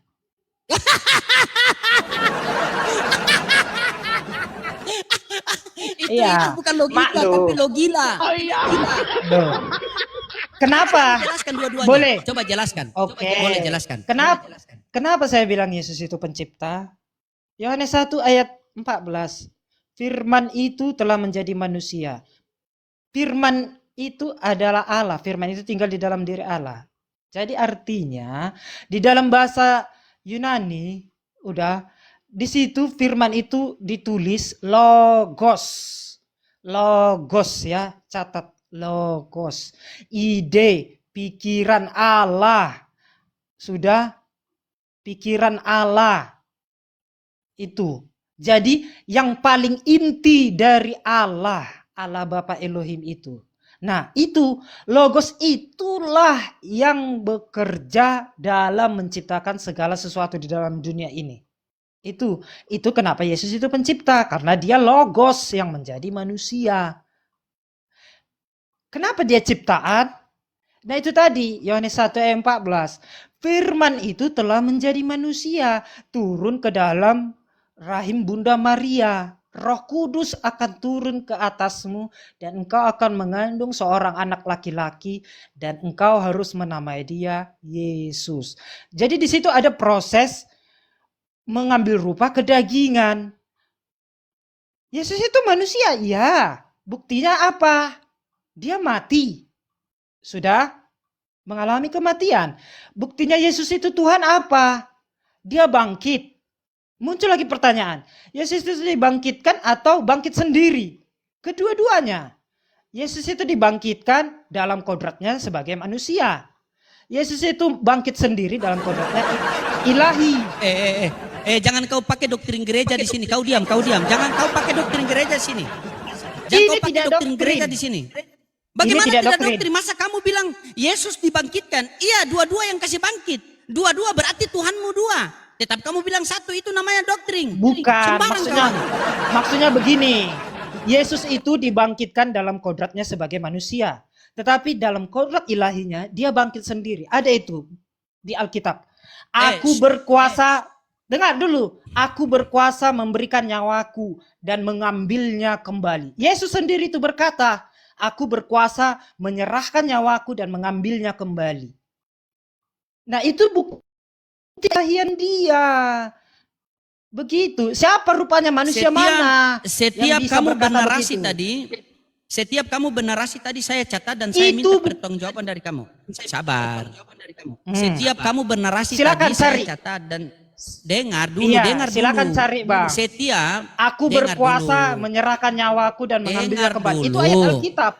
Speaker 2: Iya.
Speaker 3: Itu bukan logika,
Speaker 2: Maklum.
Speaker 3: tapi logila.
Speaker 2: Loh. Kenapa?
Speaker 3: Jelaskan dua-duanya.
Speaker 2: Boleh.
Speaker 3: Coba jelaskan.
Speaker 2: Oke.
Speaker 3: Boleh jelaskan.
Speaker 2: Kenapa saya bilang Yesus itu pencipta? Yohanes 1 ayat 14. Firman itu telah menjadi manusia. Firman itu adalah Allah. Firman itu tinggal di dalam diri Allah. Jadi artinya di dalam bahasa Yunani di situ firman itu ditulis logos. Logos ya, catat logos. Ide, pikiran Allah. Sudah pikiran Allah. Itu. Jadi yang paling inti dari Allah Bapa Elohim itu. Nah, itu logos itulah yang bekerja dalam menciptakan segala sesuatu di dalam dunia ini. Itu kenapa Yesus itu pencipta, karena dia logos yang menjadi manusia. Kenapa dia ciptaan? Nah, itu tadi Yohanes 1 ayat 14. Firman itu telah menjadi manusia, turun ke dalam rahim Bunda Maria. Roh Kudus akan turun ke atasmu dan engkau akan mengandung seorang anak laki-laki dan engkau harus menamai dia Yesus. Jadi di situ ada proses mengambil rupa kedagingan. Yesus itu manusia, ya. Buktinya apa? Dia mati. Sudah mengalami kematian. Buktinya Yesus itu Tuhan apa? Dia bangkit. Muncul lagi pertanyaan, Yesus itu dibangkitkan atau bangkit sendiri? Kedua-duanya. Yesus itu dibangkitkan dalam kodratnya sebagai manusia. Yesus itu bangkit sendiri dalam kodratnya ilahi.
Speaker 3: Jangan kau pakai doktrin gereja di sini. Kau diam. Jangan kau pakai doktrin gereja di sini. Jangan
Speaker 2: Ini
Speaker 3: kau pakai
Speaker 2: tidak
Speaker 3: doktrin
Speaker 2: doktrin.
Speaker 3: gereja di sini. Bagaimana
Speaker 2: tidak
Speaker 3: tidak
Speaker 2: doktrin.
Speaker 3: doktrin? Masa kamu bilang Yesus dibangkitkan? Iya, dua-dua yang kasih bangkit. Dua-dua berarti Tuhanmu dua. Tetap kamu bilang satu, itu namanya doktrin.
Speaker 2: Bukan,
Speaker 3: Sembarang kawan.
Speaker 2: maksudnya begini. Yesus itu dibangkitkan dalam kodratnya sebagai manusia. Tetapi dalam kodrat ilahinya, dia bangkit sendiri. Ada itu di Alkitab. Aku berkuasa, dengar dulu. Aku berkuasa memberikan nyawaku dan mengambilnya kembali. Yesus sendiri itu berkata, aku berkuasa menyerahkan nyawaku dan mengambilnya kembali. Nah, itu bukti ilahian dia. Begitu. Siapa rupanya manusia mana?
Speaker 3: Setiap
Speaker 2: yang bisa
Speaker 3: kamu
Speaker 2: berkata
Speaker 3: bernarasi
Speaker 2: begitu?
Speaker 3: tadi, setiap kamu bernarasi tadi saya catat dan saya minta pertanggungjawaban dari kamu. Sabar. Setiap kamu bernarasi
Speaker 2: Silakan
Speaker 3: tadi
Speaker 2: cari.
Speaker 3: saya catat dan dengar dulu,
Speaker 2: Iya,
Speaker 3: dengar dulu.
Speaker 2: silakan cari, Bang.
Speaker 3: Setiap
Speaker 2: Aku
Speaker 3: dengar
Speaker 2: berkuasa
Speaker 3: dulu.
Speaker 2: menyerahkan nyawaku dan mengambilnya
Speaker 3: Dengar
Speaker 2: kembali. Itu
Speaker 3: dulu.
Speaker 2: ayat Alkitab.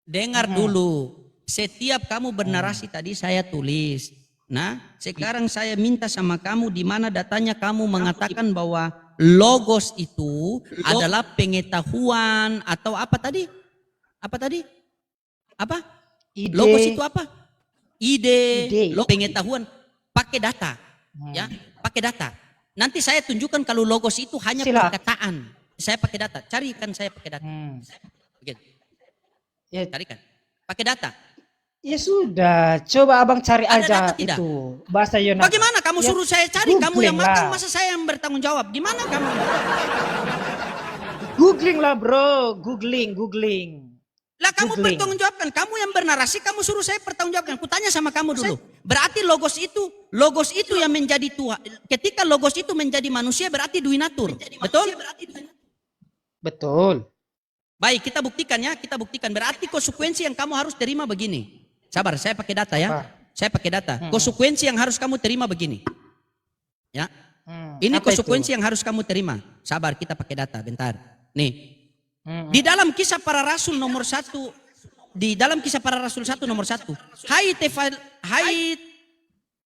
Speaker 3: Dengar dulu. Setiap kamu bernarasi tadi saya tulis. Nah, sekarang saya minta sama kamu di mana datanya kamu mengatakan bahwa logos itu adalah pengetahuan atau apa tadi? Apa tadi? Apa?
Speaker 2: Ide.
Speaker 3: Logos itu apa? Ide.
Speaker 2: Ide.
Speaker 3: Pengetahuan pakai data. Ya, pakai data. Nanti saya tunjukkan kalau logos itu hanya
Speaker 2: Silakan.
Speaker 3: perkataan. Saya pakai data. Carikan saya pakai data. Begitu.
Speaker 2: Ya,
Speaker 3: Carikan. Pakai data.
Speaker 2: ya sudah, coba abang cari
Speaker 3: Ada
Speaker 2: aja
Speaker 3: data tidak?
Speaker 2: itu bahasa Yunani.
Speaker 3: Bagaimana kamu
Speaker 2: Ya,
Speaker 3: suruh saya cari? Kamu yang
Speaker 2: googling
Speaker 3: makan,
Speaker 2: lah.
Speaker 3: masa saya yang bertanggung jawab? Di mana kamu?
Speaker 2: Googling lah bro, googling.
Speaker 3: Lah kamu
Speaker 2: Googling.
Speaker 3: bertanggung jawabkan. Kamu yang bernarasi, kamu suruh saya bertanggung jawabkan. Kutanya sama kamu dulu. Berarti logos itu yang menjadi Tuhan. Ketika logos itu menjadi manusia berarti duinatur. Betul?
Speaker 2: Betul.
Speaker 3: Baik, kita buktikan ya, kita buktikan. Berarti konsekuensi yang kamu harus terima begini. Sabar, saya pakai data ya. Saya pakai data. Konsekuensi yang harus kamu terima begini. Ya. Ini konsekuensi yang harus kamu terima. Sabar, kita pakai data, bentar. Nih. Di dalam Kisah Para Rasul nomor 1, di dalam Kisah Para Rasul 1 nomor 1. Hai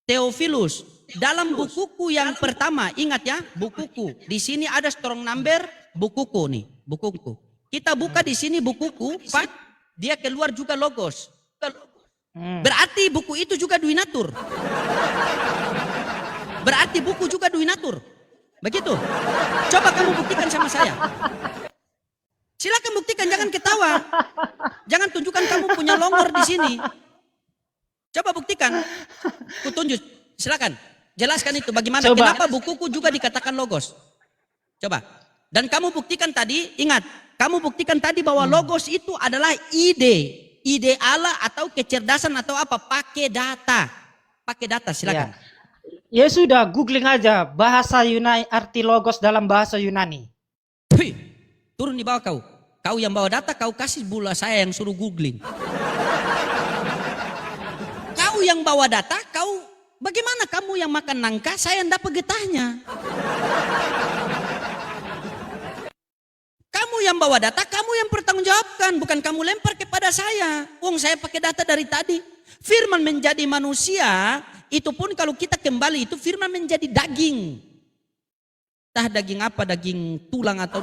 Speaker 3: Theophilus, dalam bukuku yang pertama, ingat ya, bukuku. Di sini ada strong number bukuku nih, bukuku. Kita buka di sini bukuku, Pak, dia keluar juga logos. Berarti buku itu juga duinatur. Berarti buku juga duinatur. Begitu. Coba kamu buktikan sama saya. Silakan buktikan, jangan ketawa. Jangan tunjukkan kamu punya longor di sini. Coba buktikan. Kutunjuk. Silakan. Jelaskan itu bagaimana. Kenapa bukuku juga dikatakan logos. Coba. Dan kamu buktikan tadi, ingat. Kamu buktikan tadi bahwa logos itu adalah ide. Ide Allah atau kecerdasan atau apa. Pakai data. Pakai data, silakan.
Speaker 2: Ya sudah, googling aja. Bahasa Yunani, arti logos dalam bahasa Yunani.
Speaker 3: Wih, turun di bawah kau. Kau yang bawa data, kau kasih bola saya yang suruh googling. Kau yang bawa data, kau bagaimana kamu yang makan nangka, saya yang dapat getahnya. Kamu yang bawa data, kamu yang pertanggungjawabkan, bukan kamu lempar kepada saya. Wong saya pakai data dari tadi. Firman menjadi manusia, itu pun kalau kita kembali itu firman menjadi daging. Entah daging apa, daging tulang atau